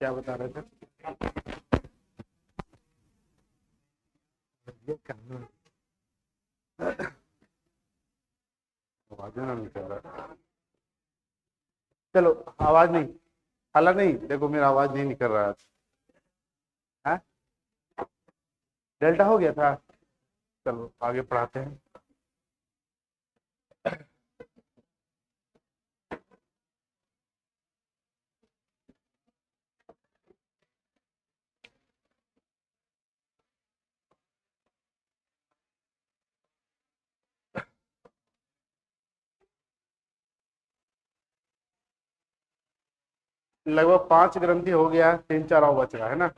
क्या बता रहे थे? ये करना आवाज ना निकल रहा। चलो, आवाज नहीं, हल्ला नहीं, देखो मेरा आवाज नहीं निकल रहा है। डेल्टा हो गया था। चलो आगे पढ़ाते हैं। लगभग 5 ग्रंथि हो गया, 3 4 और बच रहा है ना।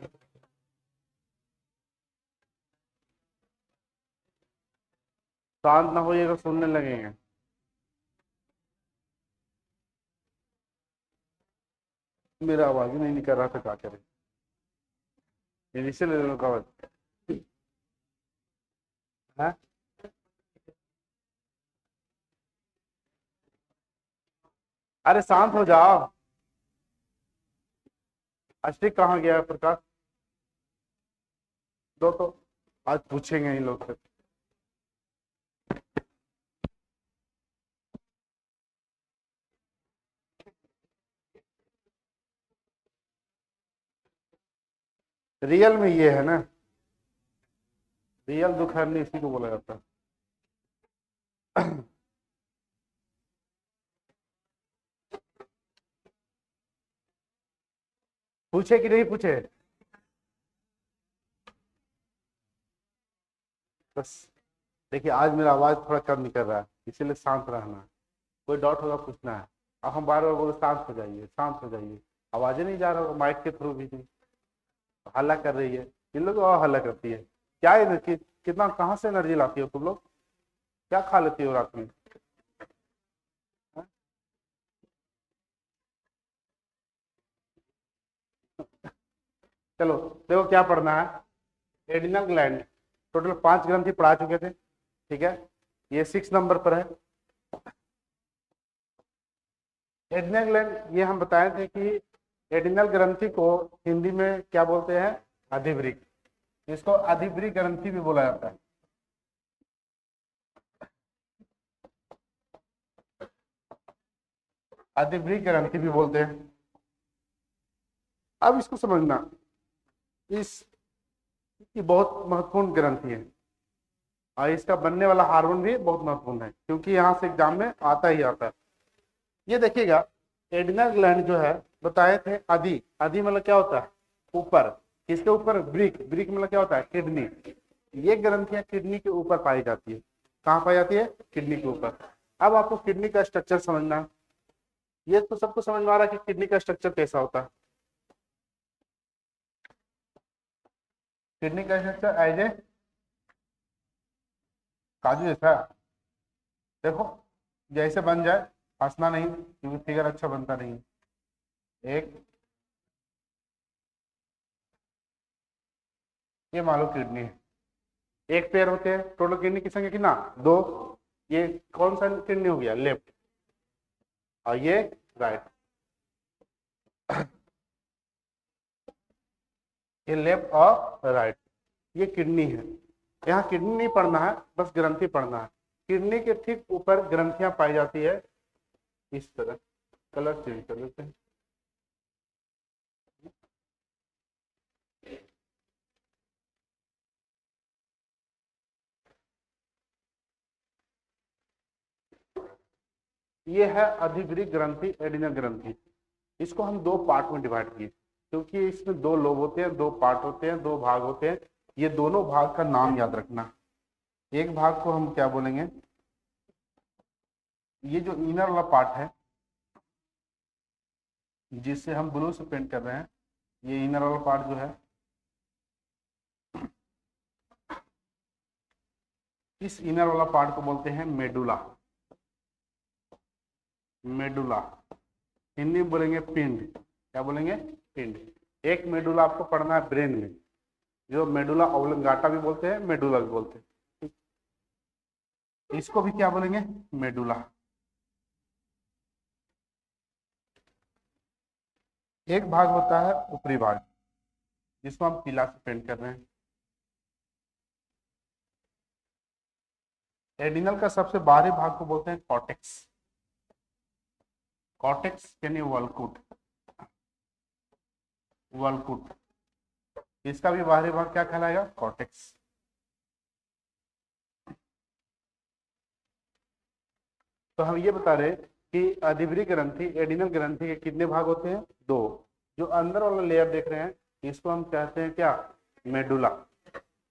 शांत ना होइए तो सुनने लगेंगे। मेरा आवाज ही नहीं निकल रहा था, क्या करें। इनिशियल लेवल का आवाज है। अरे शांत हो जाओ। अष्टिक कहाँ गया है प्रकाश? दो तो आज पूछेंगे इन लोग से। रियल में ये है ना, रियल दुख हरनी इसी को बोला जाता है। पूछे कि नहीं पूछे? बस देखिए, आज मेरा आवाज थोड़ा कम निकल रहा है, इसीलिए शांत रहना है। कोई डाउट होगा पूछना है। अब हम बार बार बोले शांत हो जाइए, शांत हो जाइए। आवाज ही नहीं जा रहा होगा माइक के थ्रू भी नहीं। हल्ला कर रही है, इन लोग और हल्ला करती है। क्या है कितना कहाँ से एनर्जी लाती हो तुम लोग? क्या खा लेती हो रात में? हाँ? चलो देखो क्या पढ़ना है। एडिनल ग्लैंड, टोटल 5 ग्रंथि पढ़ा चुके थे, ठीक है। ये 6 नंबर पर है। एडिनल ग्लैंड, ये हम बताए थे कि एडिनल ग्रंथि को हिंदी में क्या बोलते हैं? अधिवृक्क। इसको अधिवृक्क ग्रंथि भी बोला जाता है। अधिवृक्क ग्रंथि भी बोलते हैं। अब इसको समझना, इस ये बहुत महत्वपूर्ण ग्रंथि है, और इसका बनने वाला हार्मोन भी बहुत महत्वपूर्ण है, क्योंकि यहाँ से एग्जाम में आता ही आता है। ये देखिएगा, एडिनल ग्लैंड जो है, बताए थे आदि, आदि मतलब क्या होता है? ऊपर। किसके ऊपर? ब्रिक, ब्रिक मतलब क्या होता है? किडनी। ये ग्रंथियां किडनी के ऊपर पाई जाती है। कहाँ पाई जाती है? किडनी के ऊपर। अब आपको किडनी का स्ट्रक्चर समझना है। ये तो सबको समझ में आ रहा है कि किडनी का स्ट्रक्चर कैसा होता है। किडनी का स्ट्रक्चर एज ए काजू जैसा। देखो, जैसे बन जाए, हंसना नहीं क्योंकि फिगर अच्छा बनता नहीं। एक, ये मान लो किडनी है। एक पेयर होते हैं, टोटल किडनी की संख्या कितना? दो। ये कौन सा किडनी हो गया? लेफ्ट। और ये राइट। ये लेफ्ट और राइट, ये किडनी है। यहाँ किडनी नहीं पढ़ना है, बस ग्रंथि पढ़ना है। किडनी के ठीक ऊपर ग्रंथियां पाई जाती है, इस तरह। कलर चेंज कर लेते हैं। ये है अधिवृक्क ग्रंथि, एडिनल ग्रंथि। इसको हम 2 पार्ट में डिवाइड किए, क्योंकि इसमें 2 लोब होते हैं, 2 पार्ट होते हैं, 2 भाग होते हैं। ये दोनों भाग का नाम याद रखना। एक भाग को हम क्या बोलेंगे? ये जो इनर वाला पार्ट है, जिससे हम ब्लू से पेंट कर रहे हैं, ये इनर वाला पार्ट जो है, इस इनर वाला पार्ट को बोलते हैं मेडुला। मेडुला, हिंदी में बोलेंगे पिंड। क्या बोलेंगे? पिंड। एक मेडुला आपको पढ़ना है ब्रेन में, जो मेडुला ऑब्लोंगाटा भी बोलते हैं, मेडुला भी बोलते हैं। इसको भी क्या बोलेंगे? मेडुला। एक भाग होता है ऊपरी भाग, जिसको हम पीला से पेंट कर रहे हैं। एडिनल का सबसे बाहरी भाग को बोलते हैं कॉर्टेक्स। कॉर्टेक्स यानी वल्कुट। वल्कुट, इसका भी बाहरी भाग क्या कहलाएगा? कॉर्टेक्स। तो हम ये बता रहे कि अधिभृत ग्रंथि, एडिनल ग्रंथि के कितने भाग होते हैं? दो। जो अंदर वाला लेयर देख रहे हैं इसको हम कहते हैं क्या? मेडुला।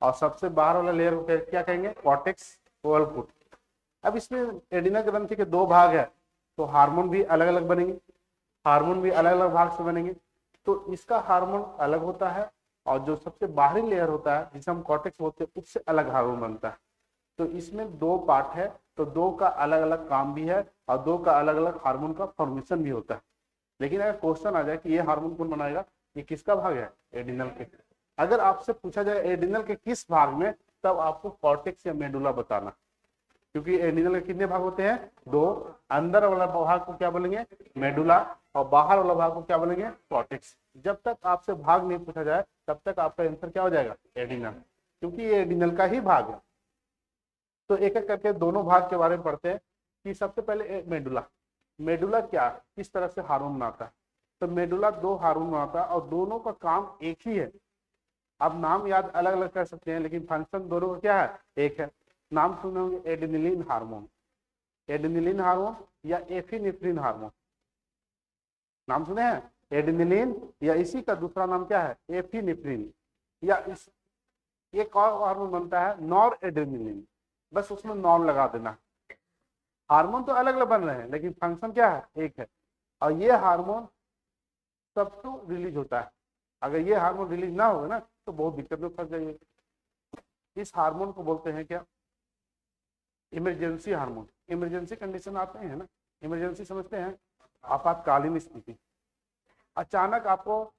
और सबसे बाहर वाला लेयर को क्या कहेंगे? कॉर्टेक्स वल्कुट। अब इसमें एडिनल ग्रंथि के दो भाग है, तो हार्मोन भी अलग अलग बनेंगे, हार्मोन भी अलग अलग भाग से बनेंगे। तो इसका हार्मोन अलग होता है, और जो सबसे बाहरी लेयर होता है जिसे हम कॉर्टेक्स बोलते हैं उससे अलग हार्मोन बनता है। तो इसमें दो पार्ट है, तो दो का अलग अलग काम भी है और दो का अलग अलग हार्मोन का फॉर्मेशन भी होता है। लेकिन अगर क्वेश्चन आ जाए कि ये हार्मोन कौन बनाएगा, ये किसका भाग है? एडिनल के। अगर आपसे पूछा जाए एडिनल के किस भाग में, तब आपको कॉर्टेक्स या मेडुला बताना, क्योंकि एडिनल के कितने भाग होते हैं? दो। अंदर वाला भाग को क्या बोलेंगे? मेडुला, और बाहर वाला भाग को क्या बोलेंगे? कॉर्टेक्स। जब तक आपसे भाग नहीं पूछा जाए तब तक आपका आंसर क्या हो जाएगा? एडिनल, क्योंकि ये एडिनल का ही भाग है। तो एक एक करके दोनों भाग के बारे में पढ़ते हैं कि सबसे पहले मेडुला। मेडुला क्या, किस तरह से हार्मोन बनाता है? तो मेडुला दो हार्मोन बनाता है और दोनों का काम एक ही है। आप नाम याद अलग अलग कर सकते हैं, लेकिन फंक्शन दोनों का क्या है? एक है। नाम सुने होंगे, एडिनिलीन हार्मोन, एडिनिलीन हार्मोन या एफिनेफ्रिन हार्मोन। नाम सुने हैं? एडिनिलीन, या इसी का दूसरा नाम क्या है? एफिनेफ्रिन। या इस एक और हार्मोन बनता है नॉर एड्रेनलिन, बस उसमें नॉर लगा देना। हार्मोन तो अलग अलग बन रहे हैं लेकिन फंक्शन क्या है? एक है। और ये हार्मोन सब तो रिलीज होता है। अगर ये हार्मोन रिलीज ना होगा ना तो बहुत दिक्कत में फंस जाइए। इस हार्मोन को बोलते हैं क्या? Emergency hormone. इमरजेंसी कंडीशन आते हैं ना, इमरजेंसी समझते हैं? आपातकालीन स्थिति। अचानक आपको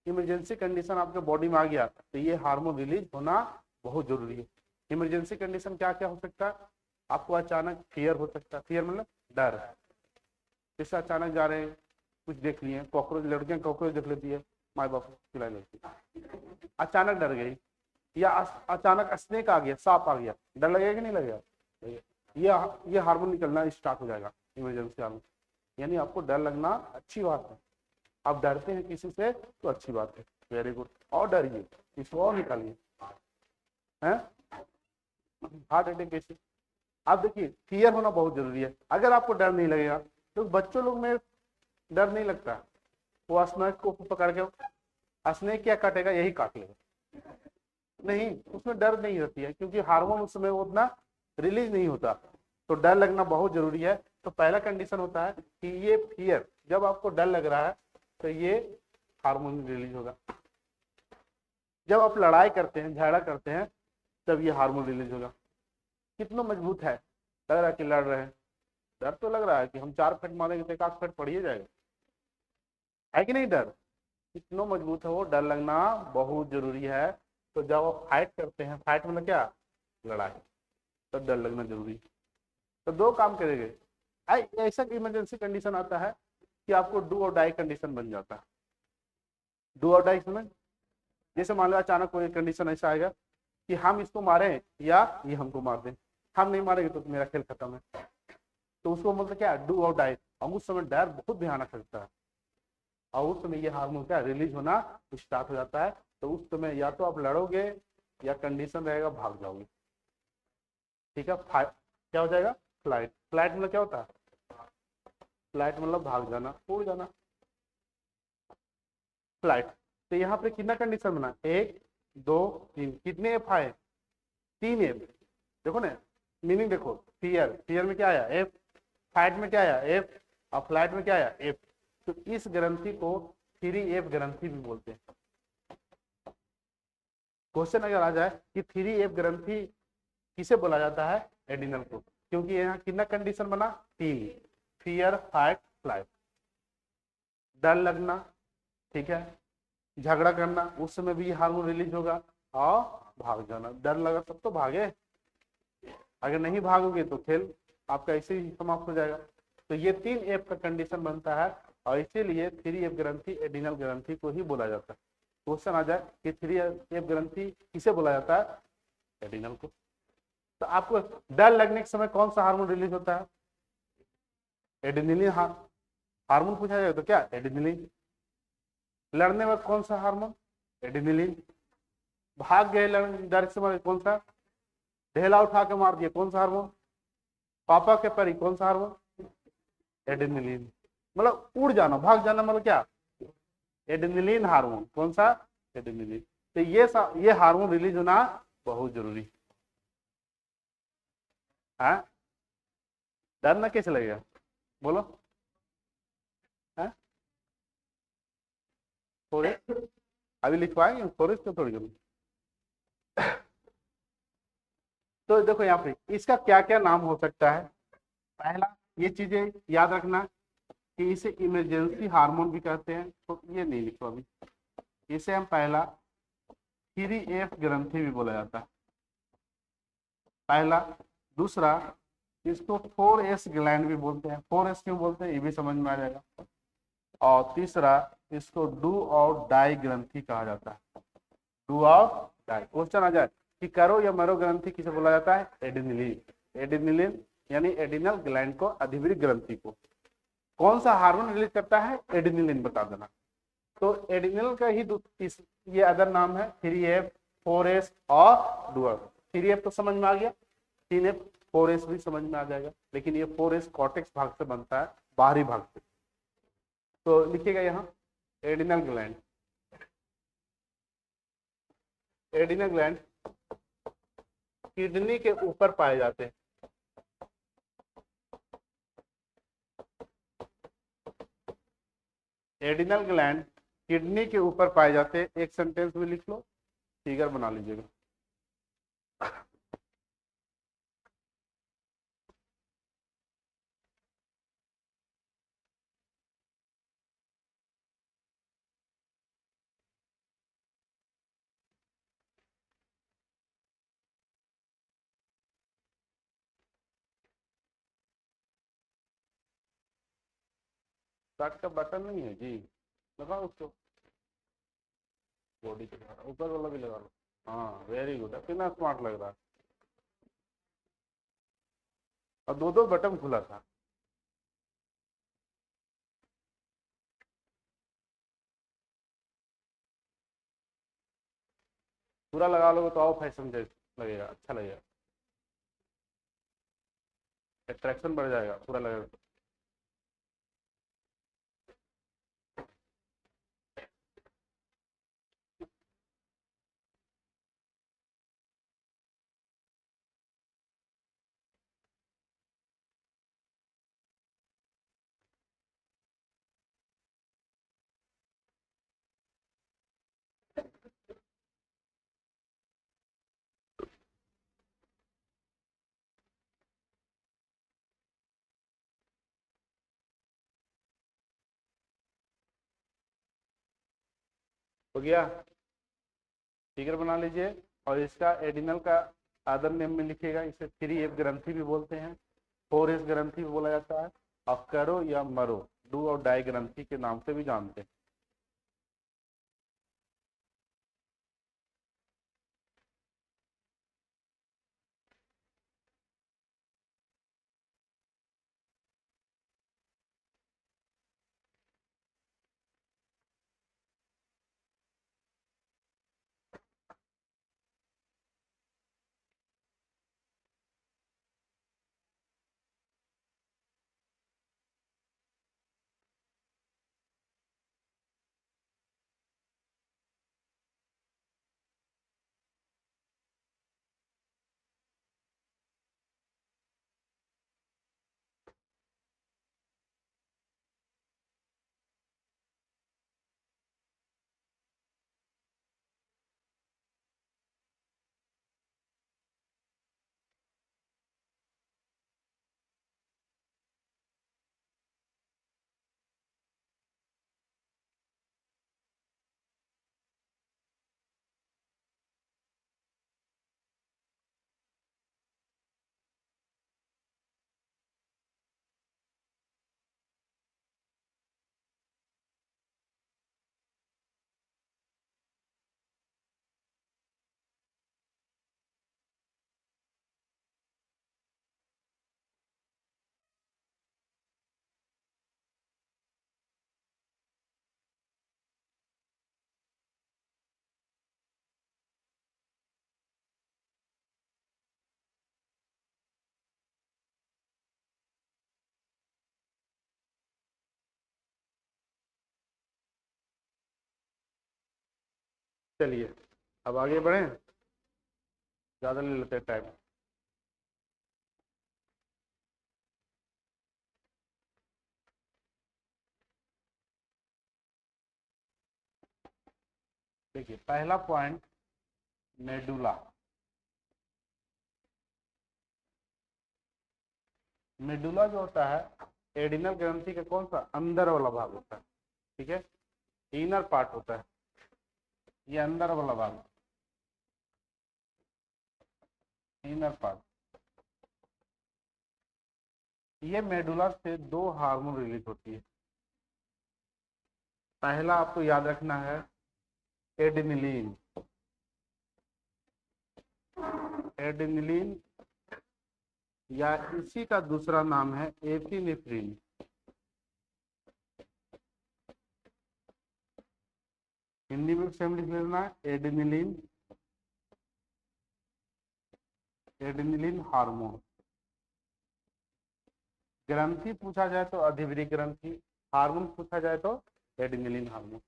इमरजेंसी कंडीशन आपके बॉडी में आ गया तो ये हार्मोन रिलीज होना बहुत जरूरी है। इमरजेंसी कंडीशन क्या क्या हो सकता है? आपको अचानक फियर हो सकता है। फियर मतलब डर। जैसे अचानक जा रहे हैं, कुछ देख लिए, कॉकरोच, लड़कियां कॉकरोच देख लेती है, माँ बाप खिला लेती है, अचानक डर गई। या अचानक स्नेक आ गया, सांप आ गया, डर लगेगा कि नहीं लगेगा? ये हार्मोन निकलना स्टार्ट हो जाएगा, इमरजेंसी हार्मोन। यानी आपको डर लगना अच्छी बात है। आप डरते हैं किसी से तो अच्छी बात है, वेरी गुड। और डरिए, इसको और निकालिए। हैं हार्ट अटैक कैसे? आप देखिए, फियर होना बहुत जरूरी है। अगर आपको डर नहीं लगेगा, तो बच्चों लोग में डर नहीं लगता, वो स्नेक को पकड़ के, स्नेक क्या काटेगा? यही काट लेगा, नहीं, उसमें डर नहीं होती है, क्योंकि हार्मोन उस समय उतना रिलीज नहीं होता। तो डर लगना बहुत जरूरी है। तो पहला कंडीशन होता है कि ये फियर, जब आपको डर लग रहा है तो ये हार्मोन रिलीज होगा। जब आप लड़ाई करते हैं, झगड़ा करते हैं, तब ये हार्मोन रिलीज होगा। कितना मजबूत है, लग रहा है कि लड़ रहे हैं, डर तो लग रहा है कि हम 4 फट मारेंगे तो 1 फट पड़ ही जाएगा, है कि नहीं? डर कितना मजबूत है, वो डर लगना बहुत जरूरी है। तो जब आप फाइट करते हैं, फाइट मतलब क्या? लड़ाई, तो डर लगना जरूरी। तो दो काम करेंगे। ऐसा इमरजेंसी कंडीशन आता है कि आपको डू और डाई कंडीशन बन जाता है। डू और डाई समझ? जैसे मान लो अचानक कोई कंडीशन ऐसा आएगा कि हम इसको मारें या ये हमको मार दें, हम नहीं मारेंगे तो मेरा खेल खत्म है। तो उसको मतलब क्या? डू और डाई। और उस समय डर बहुत भयानक लगता है, और उस समय ये हार्मोन क्या? रिलीज होना स्टार्ट हो जाता है। तो उस समय या तो आप लड़ोगे या कंडीशन रहेगा भाग जाओगे। ठीक है, क्या हो जाएगा? फ्लाइट। फ्लाइट मतलब क्या होता है? फ्लाइट मतलब भाग जाना, उड़ जाना, फ्लाइट। तो यहाँ पे कितना कंडीशन बना? 1 2 3। कितने एफ आए? 3 एफ। देखो ना, मीनिंग देखो, फियर, फियर में क्या आया? एफ। फाइट में क्या आया? एफ। और फ्लाइट में क्या आया? एफ। तो इस ग्रंथि को 3F ग्रंथि भी बोलते हैं। क्वेश्चन अगर आ जाए कि 3F ग्रंथि किसे बोला जाता है? एडिनल को, क्योंकि यहाँ कितना कंडीशन बना? 3, फियर, फाइट, फ्लाइट। डर लगना, ठीक है, झगड़ा करना, उस समय भी हार्मोन रिलीज होगा, और भाग जाना। डर लगा तब तो भागे, अगर नहीं भागोगे तो खेल आपका ऐसे ही समाप्त हो जाएगा। तो ये 3F का कंडीशन बनता है और इसीलिए 3F ग्रंथि एडिनल ग्रंथि को ही बोला जाता है। क्वेश्चन आ जाए कि 3F ग्रंथि किसे बोला जाता है? एडिनल को। तो आपको डर लगने के समय कौन सा हार्मोन रिलीज होता है? एडिनिलिन हार्मोन पूछा जाए तो क्या? एडिनिलिन। लड़ने में कौन सा हार्मोन? एडिनिलिन। भाग गए डर के समय कौन सा? ढेला उठा के मार दिए, कौन सा हार्मोन? पापा के परी, कौन सा हार्मोन? एडिनिलिन। मतलब उड़ जाना, भाग जाना, मतलब क्या? एडिनिलिन हार्मोन। कौन सा? एडिनिलिन। तो ये हार्मोन रिलीज होना बहुत जरूरी है। डर ना कैसे लगेगा? बोलो। है फोरेस्ट अभी लिखवाएंगे, फोरेस्ट को थोड़ी जरूरी। तो देखो यहाँ पे इसका क्या क्या नाम हो सकता है। पहला, ये चीजें याद रखना कि इसे इमरजेंसी हार्मोन भी कहते हैं, तो ये नहीं लिखो अभी। इसे हम पहला 3F ग्रंथि भी बोला जाता है, पहला। दूसरा, इसको 4S ग्लैंड भी बोलते हैं। 4S क्यों बोलते हैं ये भी समझ में आ जाएगा। और तीसरा, इसको डू और डाई ग्रंथि कहा जाता है। डू और डाई। क्वेश्चन आ जाए कि करो या मरो ग्रंथि किसे बोला जाता है? एडिनिलिन। एडिनिलिन यानी एडिनल ग्लैंड को, अधिवृक्क ग्रंथि को। कौन सा हार्मोन रिलीज करता है? एडिनिलिन, बता देना। तो एडिनल का ही ये अदर नाम है 3F, 4S और डुअर। 3F तो समझ में आ गया, 3F 4S भी समझ में आ जाएगा, लेकिन ये 4S कॉर्टेक्स भाग से बनता है, बाहरी भाग से। तो लिखिएगा यहाँ adrenal gland. Adrenal gland kidney के ऊपर पाए जाते हैं। एडिनल ग्लैंड किडनी के ऊपर पाए जाते हैं। एक सेंटेंस में लिख लो, फिगर बना लीजिएगा। शर्ट का बटन नहीं है जी, लगाओ उसको, बॉडी के ऊपर वाला भी लगा लो। हाँ वेरी गुड, कितना स्मार्ट लग रहा है। और दो दो बटन खुला था। पूरा लगा लोगे तो आओ फैशन जैसे लगेगा, अच्छा लगेगा, अट्रैक्शन बढ़ जाएगा पूरा लगेगा। हो गया, फिगर बना लीजिए। और इसका एडिनल का आदर नेम में लिखिएगा। इसे 3F ग्रंथि भी बोलते हैं, 4S ग्रंथि भी बोला जाता है, और करो या मरो, डू और डाई ग्रंथि के नाम से भी जानते हैं। चलिए अब आगे बढ़ें, ज़्यादा ले लेते हैं टाइम। देखिए पहला पॉइंट, मेडुला। मेडुला जो होता है एडिनल ग्रंथि का कौन सा अंदर वाला भाग होता है, ठीक है, इनर पार्ट होता है, ये अंदर वाला भाग, इनर पार्ट। ये मेडुला से दो हार्मोन रिलीज होती है। पहला आपको याद रखना है एडिनिलीन, एडिनिलीन या इसी का दूसरा नाम है एपिनेफ्रिन। हिंदी में सेम लिख लेना, एडिनिलीन, एडिनिलीन हार्मोन। ग्रंथि पूछा जाए तो अधिवृक्क ग्रंथि, हार्मोन पूछा जाए तो एडिनिलीन हार्मोन।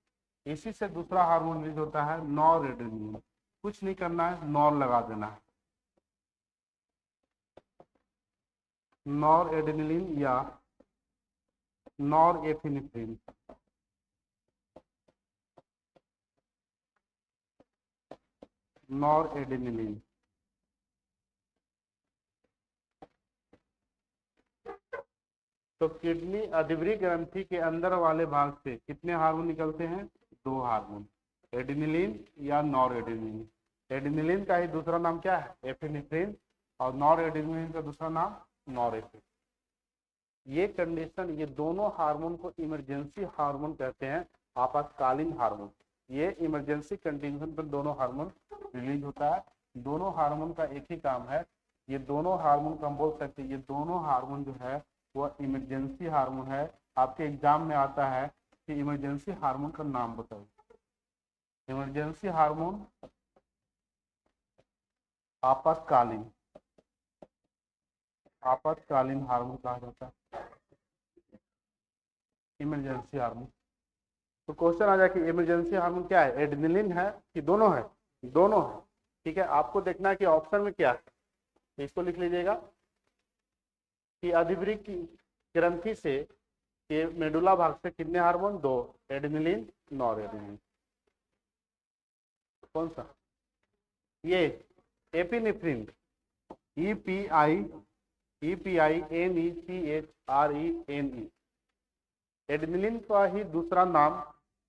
इसी से दूसरा हार्मोन रिलीज होता है नॉर एडिनिलीन। कुछ नहीं करना है, नॉर लगा देना है, नॉर एडिनिलीन या नॉर एपिनेफ्रिन। नॉर एडिनिलीन। तो किडनी अधिवृक्क ग्रंथि के अंदर वाले भाग से कितने हार्मोन निकलते हैं, दो हार्मोन, एडिनिलीन या नॉर एडिनिलीन। एडिनिलीन का ही दूसरा नाम क्या है, एपिनेफ्रिन, और नॉर एडिनिलीन का दूसरा नाम नॉरेपिनेफ्रिन। ये कंडीशन, ये दोनों हार्मोन को इमरजेंसी हार्मोन कहते हैं, आपातकालीन हार्मोन। ये इमरजेंसी कंडीशन पर दोनों हार्मोन रिलीज होता है। दोनों हार्मोन का एक ही काम है, ये दोनों हार्मोन को हम बोल सकते हैं ये दोनों हार्मोन जो है वह इमरजेंसी हार्मोन है। आपके एग्जाम में आता है कि इमरजेंसी हार्मोन का नाम बताओ। इमरजेंसी हार्मोन आपातकालीन, आपातकालीन हार्मोन कहा जाता है, इमरजेंसी हार्मोन। तो क्वेश्चन आ जाए कि इमरजेंसी हार्मोन क्या है, एड्रेनलिन है कि दोनों है, दोनों है, ठीक है। आपको देखना है कि ऑप्शन में क्या है, इसको लिख लीजिएगा कि अधिवृक्क ग्रंथि से ये मेडुला भाग से कितने हार्मोन, दो, एड्रेनलिन नॉर एड्रेनलिन। कौन सा, ये एपिनेफ्रिन, EPINECHRENE, एड्रेनलिन का ही दूसरा नाम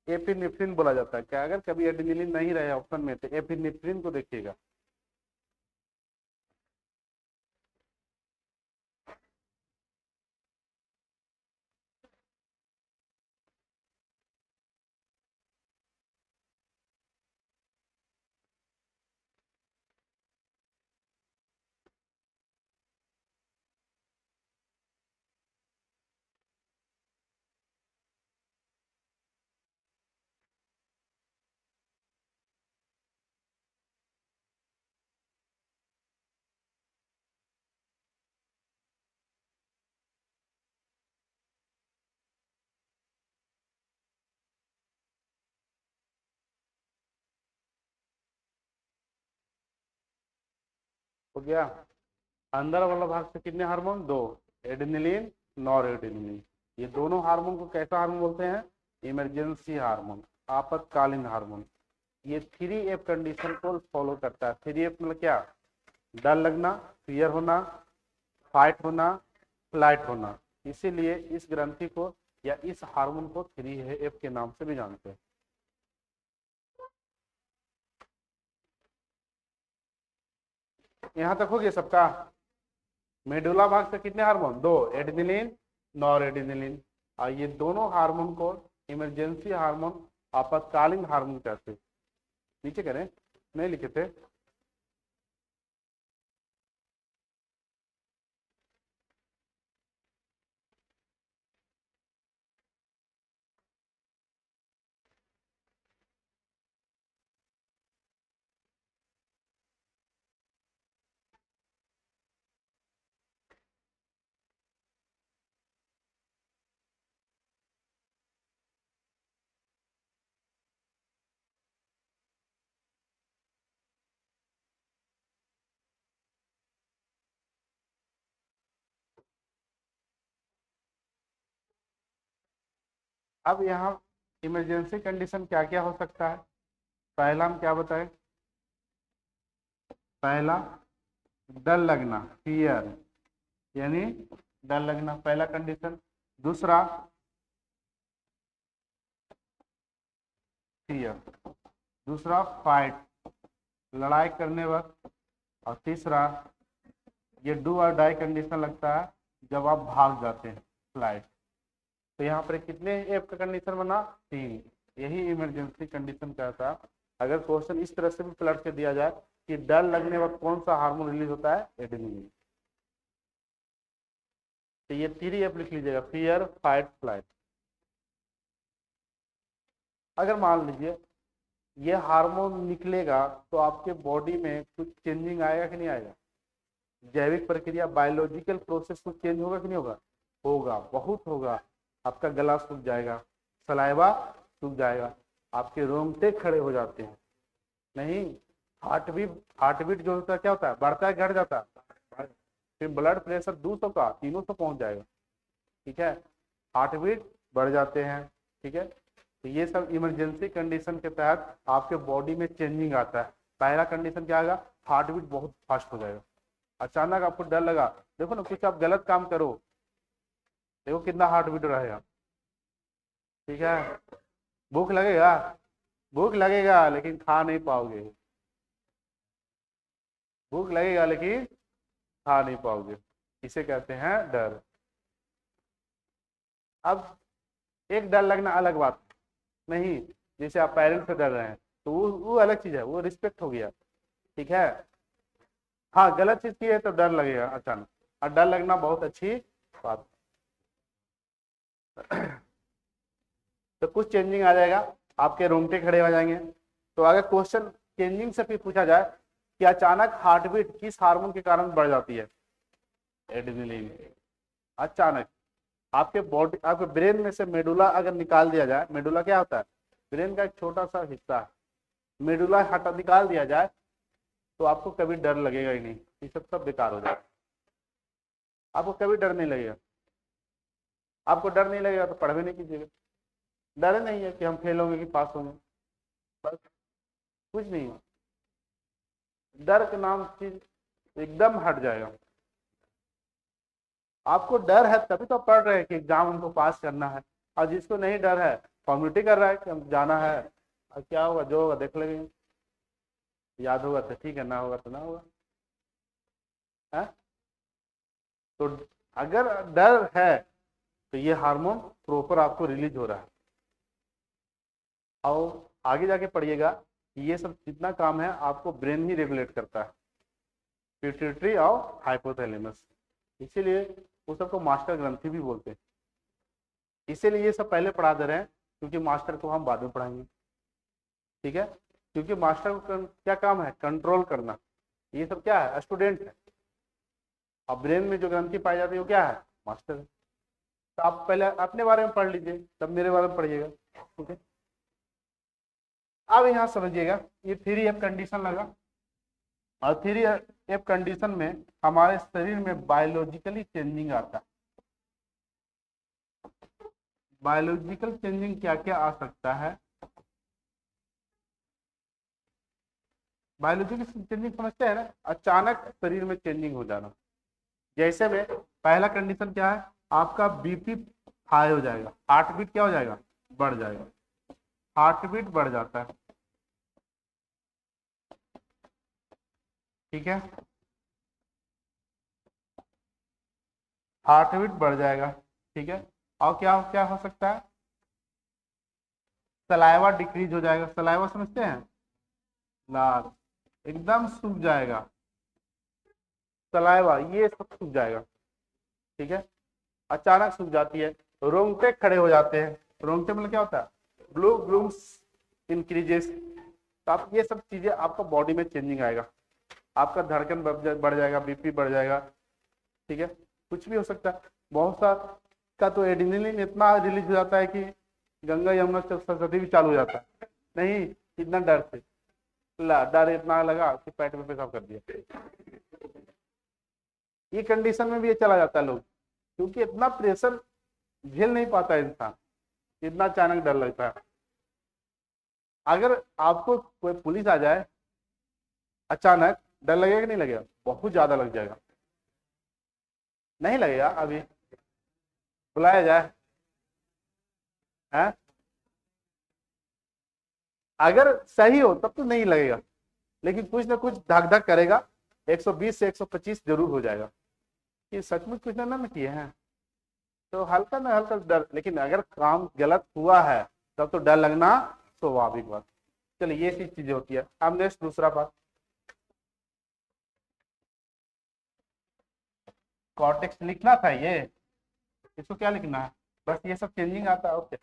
एपिनेफ्रिन बोला जाता है। क्या अगर कभी एड्रेनलिन नहीं रहे ऑप्शन में तो एपिनेफ्रिन को देखिएगा। हो गया। अंदर वाला भाग से कितने हार्मोन, दो, एड्रेनलिन नॉर एड्रेनलिन। ये दोनों हार्मोन को कैसा हार्मोन बोलते हैं, इमरजेंसी हार्मोन, आपातकालीन हार्मोन। ये 3F कंडीशन को फॉलो करता है। 3F मतलब क्या, डर लगना, फियर होना, फाइट होना, फ्लाइट होना। इसीलिए इस ग्रंथि को या इस हार्मोन को 3F के नाम से भी जानते हैं। यहां तक हो गया सबका। मेडुला भाग से कितने हार्मोन, दो, एड्रेनलिन नॉर एड्रेनलिन। और ये दोनों हार्मोन को इमरजेंसी हार्मोन, आपातकालीन हार्मोन कहते हैं। नीचे करें, नहीं लिखे थे। अब यहाँ इमरजेंसी कंडीशन क्या क्या हो सकता है। पहला हम क्या बताएं, पहला डर लगना, फियर, यानी डर लगना पहला कंडीशन। दूसरा फियर, दूसरा फाइट, लड़ाई करने वक्त। और तीसरा ये डू और डाई कंडीशन लगता है जब आप भाग जाते हैं, फ्लाइट। तो यहाँ पर कितने एफ का कंडीशन बना, 3। यही इमरजेंसी कंडीशन कहता है। अगर क्वेश्चन इस तरह से भी पलट के दिया जाए कि डर लगने वक्त कौन सा हार्मोन रिलीज होता है, एड्रेनलिन, तो ये 3 एफ लिख लीजिएगा, फियर, फाइट, फ्लाइट। अगर मान लीजिए ये हार्मोन निकलेगा तो आपके बॉडी में कुछ चेंजिंग आएगा कि नहीं आएगा, जैविक प्रक्रिया, बायोलॉजिकल प्रोसेस कुछ चेंज होगा कि नहीं होगा, होगा, बहुत होगा। आपका गला सूख जाएगा, सलाइवा सूख जाएगा, आपके रोंगटे खड़े हो जाते हैं, नहीं, हार्ट बीट जो होता है क्या होता है, बढ़ता है घट जाता है, फिर ब्लड प्रेशर 200 का 300 पहुंच जाएगा, ठीक है, हार्ट बीट बढ़ जाते हैं, ठीक है। तो ये सब इमरजेंसी कंडीशन के तहत आपके बॉडी में चेंजिंग आता है। पहला कंडीशन क्या आएगा, हार्ट बीट बहुत फास्ट हो जाएगा। अचानक आपको डर लगा, देखो ना, कुछ आप गलत काम करो, देखो कितना हार्ट बीट रहेगा, ठीक है। भूख लगेगा, भूख लगेगा लेकिन खा नहीं पाओगे, भूख लगेगा लेकिन खा नहीं पाओगे, इसे कहते हैं डर। अब एक डर लगना अलग बात नहीं, जैसे आप पेरेंट्स से डर रहे हैं तो वो अलग चीज है, वो रिस्पेक्ट हो गया, ठीक है। हाँ, गलत चीज की है तो डर लगेगा अचानक, और डर लगना बहुत अच्छी बात। तो कुछ चेंजिंग आ जाएगा, आपके रोंगटे खड़े हो जाएंगे। तो अगर क्वेश्चन चेंजिंग से भी पूछा जाए कि अचानक हार्ट बीट किस हार्मोन के कारण बढ़ जाती है, एड्रेनलिन। अचानक आपके बॉडी, आपके ब्रेन में से मेडुला अगर निकाल दिया जाए, मेडुला क्या होता है, ब्रेन का एक छोटा सा हिस्सा है, मेडुला हटा निकाल दिया जाए तो आपको कभी डर लगेगा ही नहीं, ये सब बेकार हो जाएगा, आपको कभी डर नहीं लगेगा। आपको डर नहीं लगेगा तो पढ़ भी नहीं कीजिएगा, डर नहीं है कि हम फेल होंगे कि पास होंगे, बस कुछ नहीं है, डर के नाम चीज एकदम हट जाएगा। आपको डर है तभी तो पढ़ रहे हैं कि एग्जाम हमको पास करना है, और जिसको नहीं डर है फॉर्मेलिटी कर रहा है कि हम जाना है, और क्या होगा जो होगा देख लेंगे, याद होगा तो ठीक है, ना होगा तो ना होगा, है? तो अगर डर है तो ये हार्मोन प्रॉपर आपको रिलीज हो रहा है। और आगे जाके पढ़िएगा कि ये सब जितना काम है आपको ब्रेन ही रेगुलेट करता है, पिट्यूटरी और हाइपोथैलेमस, इसीलिए वो सबको मास्टर ग्रंथि भी बोलते हैं। इसीलिए ये सब पहले पढ़ा दे रहे हैं क्योंकि मास्टर को हम बाद में पढ़ाएंगे, ठीक है। क्योंकि मास्टर को क्या काम है, कंट्रोल करना, ये सब क्या है, स्टूडेंट है। अब ब्रेन में जो ग्रंथि पाई जाती है वो क्या है, मास्टर है। तो आप पहले अपने बारे में पढ़ लीजिए, तब मेरे बारे में पढ़िएगा, ठीक है। अब यहाँ समझिएगा, ये 3F कंडीशन लगा, और 3F कंडीशन में हमारे शरीर में बायोलॉजिकली चेंजिंग आता है। बायोलॉजिकल चेंजिंग क्या क्या आ सकता है, बायोलॉजिकल चेंजिंग समझते हैं ना, अचानक शरीर में चेंजिंग हो जाना। जैसे में पहला कंडीशन क्या है, आपका बीपी हाई हो जाएगा, हार्ट बीट क्या हो जाएगा, बढ़ जाएगा, हार्ट बीट बढ़ जाता है, ठीक है, हार्ट बीट बढ़ जाएगा, ठीक है। और क्या क्या हो सकता है, सलाइवा डिक्रीज हो जाएगा, सलाइवा समझते हैं, लाल एकदम सूख जाएगा, सलाइवा ये सब सूख जाएगा, ठीक है, अचानक सूख जाती है। रोंगटे खड़े हो जाते हैं, रोंगटे मतलब क्या होता है, ब्लू ब्लूम्स इंक्रीजेस। तो आप ये सब चीजें आपका बॉडी में चेंजिंग आएगा, आपका धड़कन बढ़ जाएगा, बीपी बढ़ जाएगा, ठीक है, कुछ भी हो सकता है। बहुत सा का तो एड्रेनलिन इतना रिलीज हो जाता है कि गंगा यमुना सरस्वती भी चालू हो जाता है, नहीं इतना डर से, डर इतना लगा कि पेट में पेशाब कर दिया, ये कंडीशन में भी ये चला जाता है लोग, क्योंकि इतना प्रेशर झेल नहीं पाता है इंसान, कितना अचानक डर लगता है। अगर आपको कोई पुलिस आ जाए अचानक, डर लगेगा कि नहीं लगेगा? बहुत ज्यादा लग जाएगा। नहीं लगेगा? अभी बुलाया जाए है, अगर सही हो तब तो नहीं लगेगा, लेकिन कुछ ना कुछ धक धक करेगा। 120 से 125 जरूर हो जाएगा कि सचमुच कुछ ना किए हैं, तो हल्का ना हल्का डर। लेकिन अगर काम गलत हुआ है तब तो डर लगना स्वाभाविक बात। चलिए ये सी चीजें होती है। अब नेक्स्ट दूसरा बात, कॉर्टेक्स लिखना था ये, इसको क्या लिखना है? बस ये सब चेंजिंग आता है। ओके,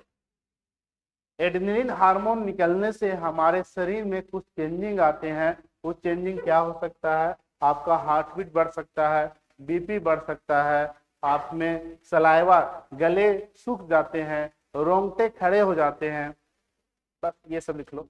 एड्रेनलिन हार्मोन निकलने से हमारे शरीर में कुछ चेंजिंग आते हैं। वो चेंजिंग क्या हो सकता है? आपका हार्ट बीट बढ़ सकता है, बीपी बढ़ सकता है, आप में सलाइवा, गले सूख जाते हैं, रोंगटे खड़े हो जाते हैं। बस ये सब लिख लो।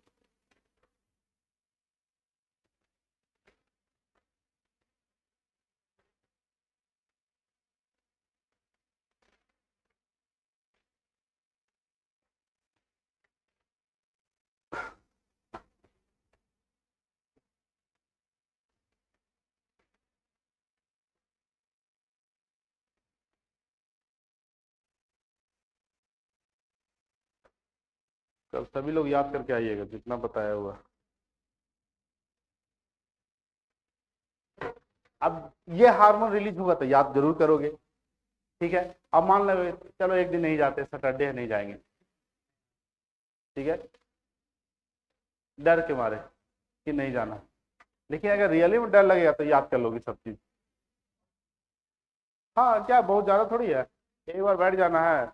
कल सभी लोग याद करके आइएगा जितना बताया हुआ। अब ये हार्मोन रिलीज होगा तो याद जरूर करोगे, ठीक है। अब मान लो चलो एक दिन नहीं जाते, सैटरडे है नहीं जाएंगे, ठीक है, डर के मारे कि नहीं जाना। लेकिन अगर रियली में डर लगेगा तो याद कर लोगे सब चीज। हाँ, क्या बहुत ज्यादा थोड़ी है, एक बार बैठ जाना है,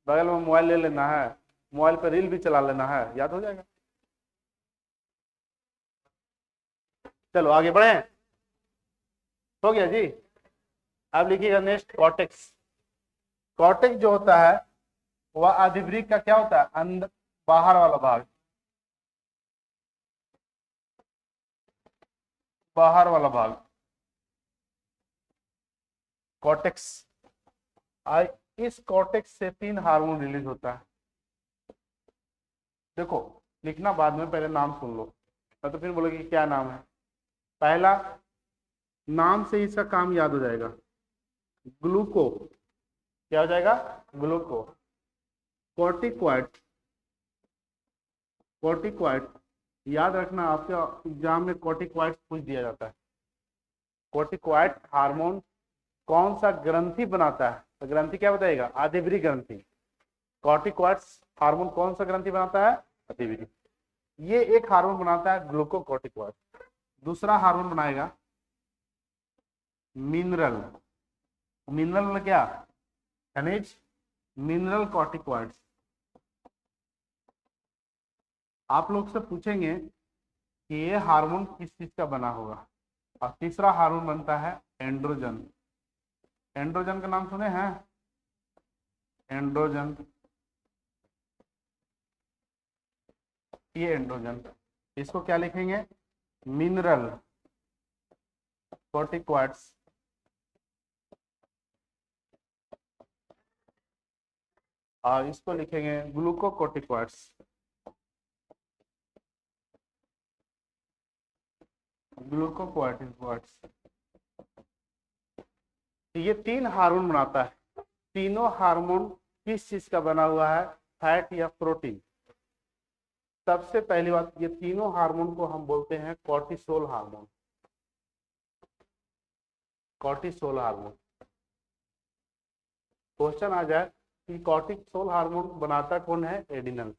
बगल में मोबाइल ले लेना है, मोबाइल पर रील भी चला लेना है, याद हो जाएगा। चलो आगे बढ़े, हो गया जी। अब लिखिएगा नेक्स्ट, कॉर्टेक्स। कॉर्टेक्स जो होता है वह अधिवृक्क का क्या होता है? अंदर, बाहर वाला भाग, बाहर वाला भाग, कॉर्टेक्स। इस कॉर्टेक्स से 3 हार्मोन रिलीज होता है। देखो लिखना बाद में, पहले नाम सुन लो, तो फिर बोलोगे क्या नाम है। पहला, नाम से इसका काम याद हो जाएगा, ग्लूको। क्या हो जाएगा? ग्लूको। कॉर्टिकॉइड, कॉर्टिकॉइड याद रखना, आपके एग्जाम में कॉर्टिकॉइड पूछ दिया जाता है। कॉर्टिकॉइड हार्मोन कौन सा ग्रंथि बनाता है? तो ग्रंथि क्या बताएगा? आदिवृक्क ग्रंथि। कॉर्टिकॉइड हार्मोन कौन सा ग्रंथि बनाता है? आदिवृक्क। ये एक हार्मोन बनाता है ग्लूकोकॉर्टिकॉइड। दूसरा हार्मोन बनाएगा मिनरल। मिनरल में क्या? खनिज, मिनरल कॉर्टिकॉइड्स। आप लोग से पूछेंगे कि ये हार्मोन किस चीज का बना होगा। और तीसरा हार्मोन बनता है एंड्रोजन। एंड्रोजन का नाम सुने हैं? एंड्रोजन, ये एंड्रोजन, इसको क्या लिखेंगे? Mineral corticoids. और इसको लिखेंगे ग्लूकोकॉर्टिकॉइड्स। ग्लूकोकॉर्टिकॉइड्स। ये 3 हार्मोन बनाता है। तीनों हार्मोन किस चीज का बना हुआ है? फैट या प्रोटीन। सबसे पहली बात, ये तीनों हार्मोन को हम बोलते हैं cortisol hormone. Cortisol hormone. Question आ जाए कि कॉर्टिसोल हार्मोन बनाता कौन है? एडिनल।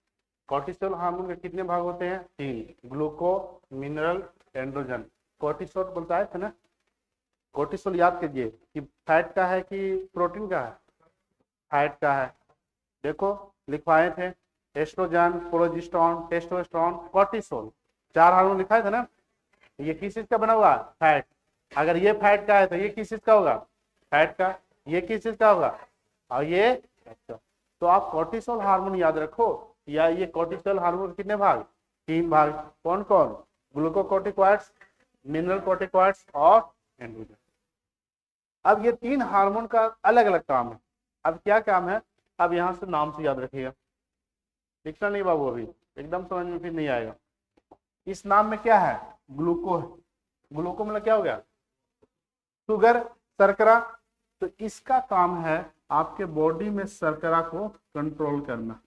कॉर्टिसोल हार्मोन के कितने भाग होते हैं? 3, ग्लूको, मिनरल, एंड्रोजन। कॉर्टिसोल बोलता है ना, कॉर्टिसोल याद कीजिए कि फैट का है कि प्रोटीन का है? फैट का है। देखो लिखवाए थे, estrogen, progesterone, testosterone, cortisol, 4 hormone लिखाए थे ना। ये किस चीज का बना हुआ? फैट। अगर ये फैट का है तो ये किस चीज का होगा? फैट का। ये किस चीज का होगा? और ये, अच्छा, तो आप कॉर्टिसोल हार्मोन याद रखो। या ये कॉर्टिसोल हार्मोन कितने भाग? 3 भाग। कौन कौन? ग्लूकोकॉर्टिकॉइड्स, मिनरल कॉर्टिकॉइड्स और एंड्रोजन। अब ये 3 हार्मोन का अलग अलग काम है। अब क्या काम है? अब यहां से नाम से याद रखिएगा। लिखना नहीं बाबू, अभी एकदम समझ में फिर नहीं आएगा। इस नाम में क्या है, ग्लूको है। ग्लूको मतलब क्या हो गया, शुगर, शर्करा। तो इसका काम है आपके बॉडी में शर्करा को कंट्रोल करना,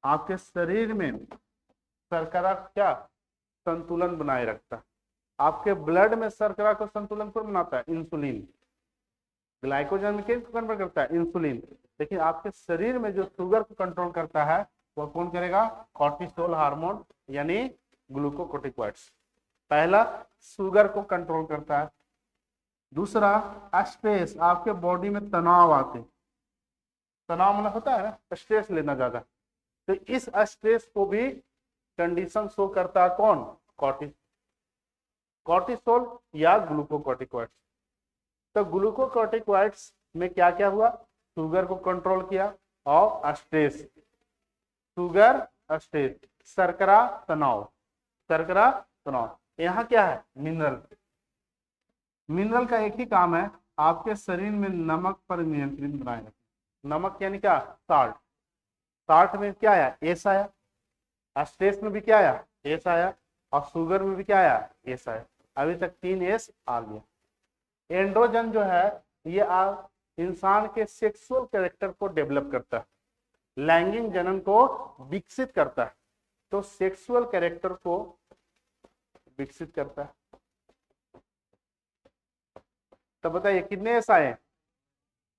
आपके शरीर में शर्करा क्या संतुलन बनाए रखता है। आपके ब्लड में शर्करा को संतुलन कौन बनाता है, इंसुलिन। ग्लाइकोजन में किसको कन्वर्ट करता है, इंसुलिन। लेकिन आपके शरीर में जो शुगर को कंट्रोल करता है वह कौन करेगा, कॉर्टिसोल हार्मोन यानी ग्लूकोकोर्टिकॉइड्स। पहला शुगर को कंट्रोल करता है। दूसरा स्ट्रेस, आपके बॉडी में तनाव आते, तनाव मतलब होता है ना स्ट्रेस लेना ज्यादा, तो इस स्ट्रेस को भी कंडीशन शो करता है कौन, कॉर्टिसोल या ग्लूकोकोर्टिकॉइड्स। तो ग्लूकोकोर्टिकॉइड्स में क्या क्या हुआ, शुगर को कंट्रोल किया और स्ट्रेस, शुगर स्ट्रेस, शर्करा तनाव, शर्करा तनाव। यहाँ क्या है, मिनरल। मिनरल का एक ही काम है, आपके शरीर में नमक पर नियंत्रण बनाए रखना। नमक यानी क्या, साल्ट। साल्ट में क्या आया, एस आया, स्ट्रेस में भी क्या आया, एस आया, और शुगर में भी क्या आया, एस आया। अभी तक 3 एस आ गया। एंड्रोजन जो है ये इंसान के सेक्सुअल कैरेक्टर को डेवलप करता है, लैंगिक जनन को विकसित करता है। तो सेक्सुअल कैरेक्टर को विकसित करता है। तो बताइए कितने एस आए,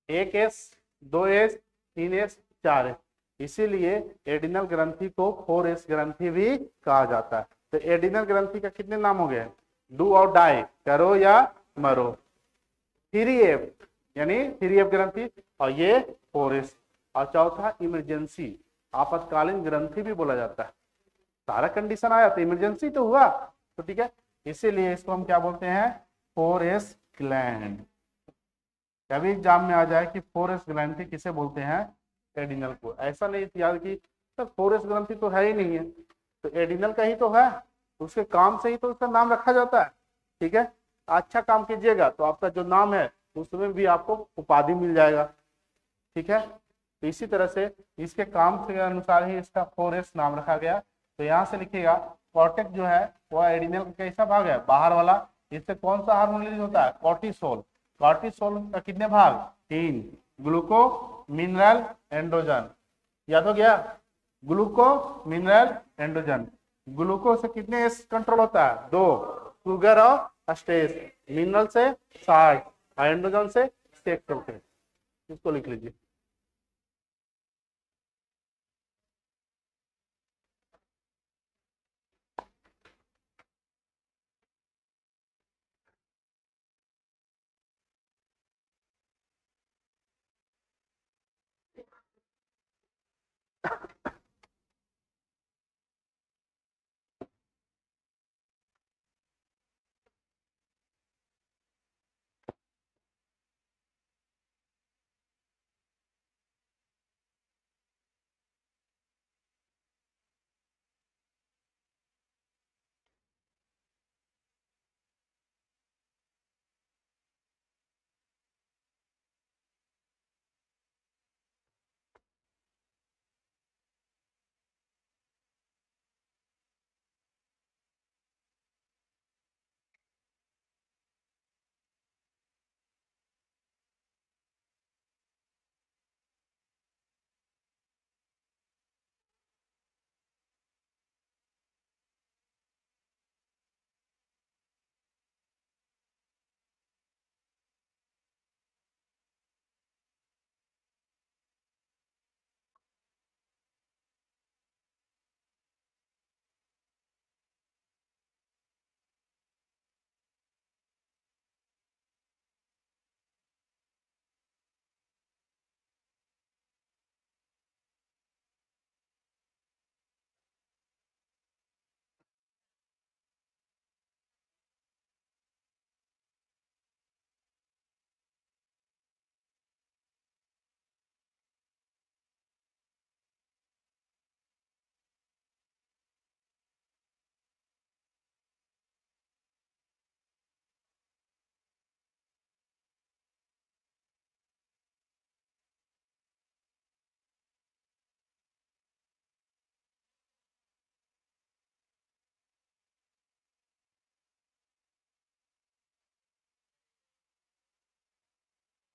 1 एस, 2 एस, 3 एस, 4 एस। इसीलिए एडिनल ग्रंथि को 4 एस ग्रंथि भी कहा जाता है। तो एडिनल ग्रंथि का कितने नाम हो गए, डू और डाई, करो या मरो। 3F यानी 3F ग्रंथि, और ये 4S। और चौथा इमरजेंसी, आपातकालीन ग्रंथि भी बोला जाता है। सारा कंडीशन आया तो इमरजेंसी तो हुआ, तो ठीक है, इसीलिए इसको हम क्या बोलते हैं, 4S ग्लैंड। कभी एग्जाम में आ जाए कि 4S ग्रंथि किसे बोलते हैं, एडिनल को। ऐसा नहीं याद कि सर 4S ग्रंथि तो है ही नहीं है, तो एडिनल का ही तो है, उसके काम से ही तो उसका नाम रखा जाता है। ठीक है, अच्छा काम कीजिएगा तो आपका जो नाम है उसमें भी आपको उपाधि मिल जाएगा। ठीक है, तो इसी तरह से इसके काम के अनुसार ही इसका 4S नाम रखा गया। तो यहाँ से लिखिएगा, कॉर्टेक्स जो है वह एडिनल का कैसा भाग है, बाहर वाला। इससे कौन सा हार्मोन रिलीज होता है, कॉर्टिसोल। कॉर्टिसोल का कितने भाग, 3, ग्लूको, मिनरल, एंड्रोजन। याद हो गया, ग्लूको, मिनरल, एंड्रोजन। ग्लूको से कितने एस कंट्रोल होता है, 2, शुगर और स्ट्रेस। मिनरल से 60, एंड्रोजन से सेक्स। इसको लिख लीजिए।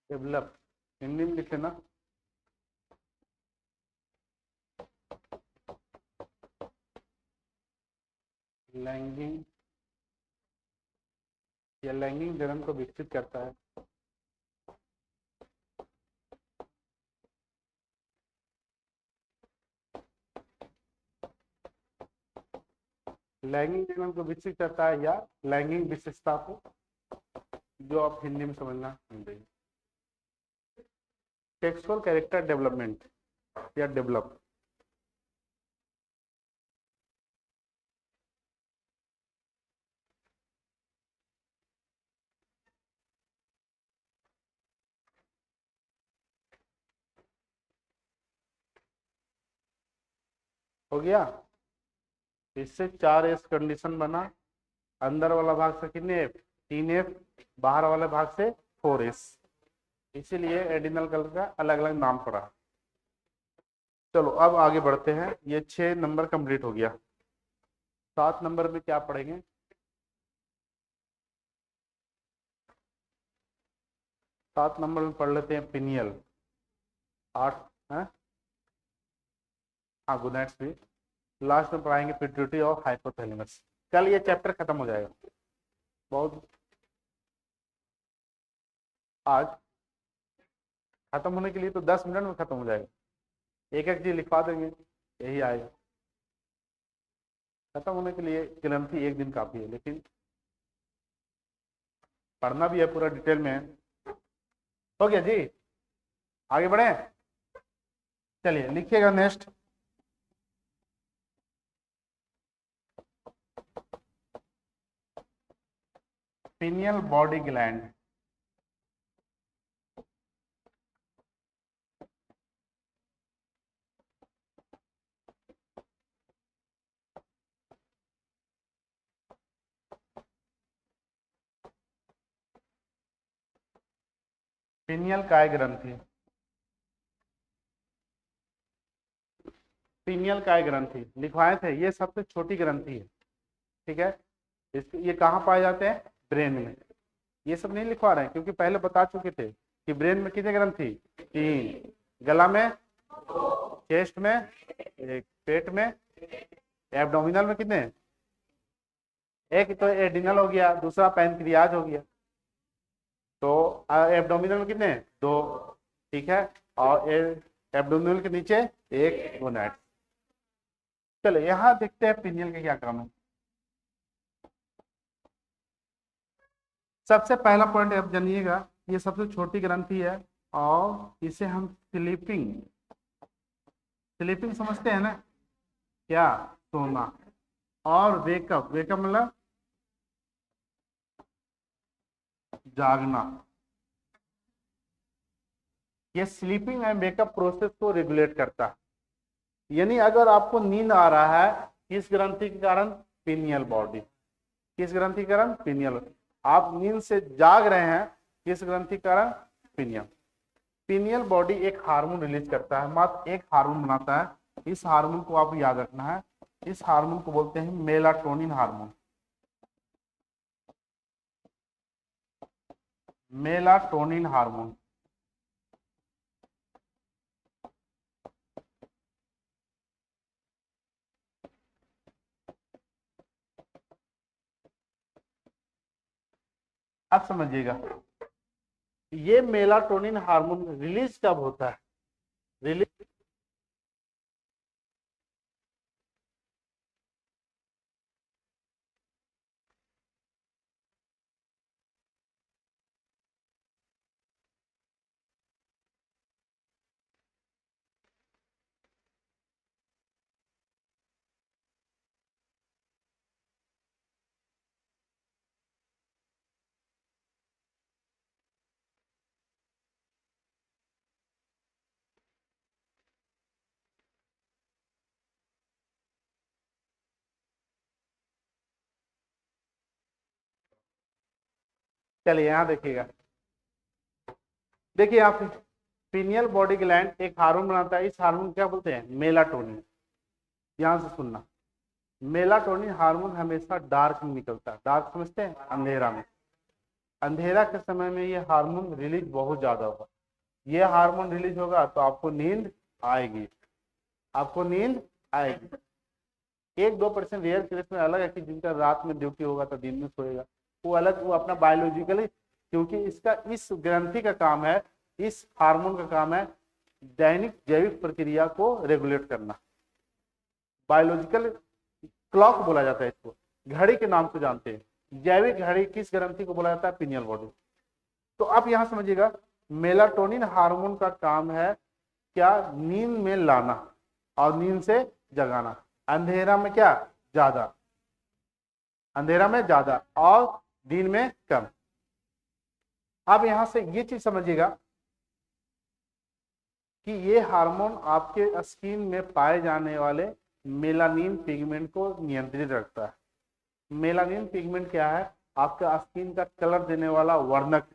डेवलप, हिंदी में लिख लेना। लैंगिंग या लैंगिंग जलन को विकसित करता है। लैंगिंग जलन को विकसित करता है या लैंगिंग विशेषता को, जो आप हिंदी में समझना चाहिए। सेक्सुअल कैरेक्टर डेवलपमेंट या डेवलप, हो गया। इससे 4S कंडीशन बना, अंदर वाला भाग से कितने F, 3F, बाहर वाले भाग से 4S, इसीलिए एडिनल कलर का अलग अलग नाम पड़ा। चलो अब आगे बढ़ते हैं। ये 6 नंबर कंप्लीट हो गया। 7 नंबर में क्या पढ़ेंगे? सात नंबर में पढ़ लेते हैं पिनियल। 8 है, हाँ गुडनाइट्स भी। लास्ट में पढ़ाएंगे पिट्यूटरी और हाइपोथैलेमस। कल ये चैप्टर खत्म हो जाएगा। बहुत आज खत्म होने के लिए तो 10 मिनट में खत्म हो जाएगा, एक एक चीज लिखवा देंगे, यही आएगा। खत्म होने के लिए ग्रंथि एक दिन काफी है, लेकिन पढ़ना भी है पूरा डिटेल में। हो गया जी, आगे बढ़े। चलिए लिखिएगा next. Pineal body gland, pineal काय ग्रंथि, पिनियल काय ग्रंथि लिखवाए थे। ये सबसे छोटी ग्रंथि है, ठीक है। ये कहाँ पाए जाते हैं? ब्रेन में। ये सब नहीं लिखवा रहे हैं क्योंकि पहले बता चुके थे कि ब्रेन में कितने ग्रंथि? 3, गला में, चेस्ट में, एक पेट में, एब्डोमिनल में कितने? एक तो एडिनल हो गया, दूसरा पैनक्रियाज हो गया। तो एब्डोमिनल में कितने? 2, ठीक है। और एब्डोमिनल के नीचे एक गोनाड। चलो यहां देखते हैं पिनियल के क्या काम है। सबसे पहला पॉइंट आप जानिएगा, ये सबसे छोटी ग्रंथि है और इसे हम स्लीपिंग, स्लीपिंग समझते हैं ना, क्या? सोना। और वेकअप, वेकअप मतलब जागना। ये स्लीपिंग एंड वेकअप प्रोसेस को रेगुलेट करता है। यानी अगर आपको नींद आ रहा है किस ग्रंथि के कारण? Pineal body. किस ग्रंथि के कारण? पिनियल। आप नींद से जाग रहे हैं किस ग्रंथि के कारण? पिनियल। पिनियल बॉडी एक हार्मोन रिलीज करता है, मात्र एक हार्मोन बनाता है। इस हार्मोन को आप याद रखना है, इस हार्मोन को बोलते हैं मेलाटोनिन हार्मोन। Melatonin hormone. अब समझिएगा, ये मेलाटोनिन हार्मोन रिलीज कब होता है? रिलीज चलिए यहां देखिएगा, देखिए आप, पिनियल बॉडी ग्लैंड एक हार्मोन बनाता है। इस हार्मोन क्या बोलते हैं? मेलाटोनिन। ध्यान से सुनना, मेलाटोनिन हार्मोन हमेशा डार्क में निकलता है। डार्क समझते हैं? अंधेरा में। अंधेरा के समय में ये हार्मोन रिलीज बहुत ज्यादा होगा। ये हार्मोन रिलीज होगा तो आपको नींद आएगी, आपको नींद आएगी। 1-2% रेयर केस में अलग है कि जिनका रात में ड्यूटी होगा तो दिन में सोएगा, वो अलग, वो अपना बायोलॉजिकली, क्योंकि इसका इस ग्रंथि का काम है, इस हार्मोन का काम है दैनिक जैविक प्रक्रिया को रेगुलेट करना। बायोलॉजिकल क्लॉक बोला जाता है इसको, घड़ी के नाम से जानते हैं। जैविक घड़ी किस ग्रंथि को बोला जाता है? Pineal body. तो आप यहां समझिएगा, मेलाटोनिन हार्मोन का काम है क्या? नींद में लाना और नींद से जगाना। अंधेरा में क्या? ज्यादा, अंधेरा में ज्यादा और दिन में कम। अब यहां से ये चीज समझिएगा कि ये हार्मोन आपके स्किन में पाए जाने वाले मेलानिन पिगमेंट को नियंत्रित रखता है। मेलानिन पिगमेंट क्या है? आपका स्किन का कलर देने वाला वर्णक।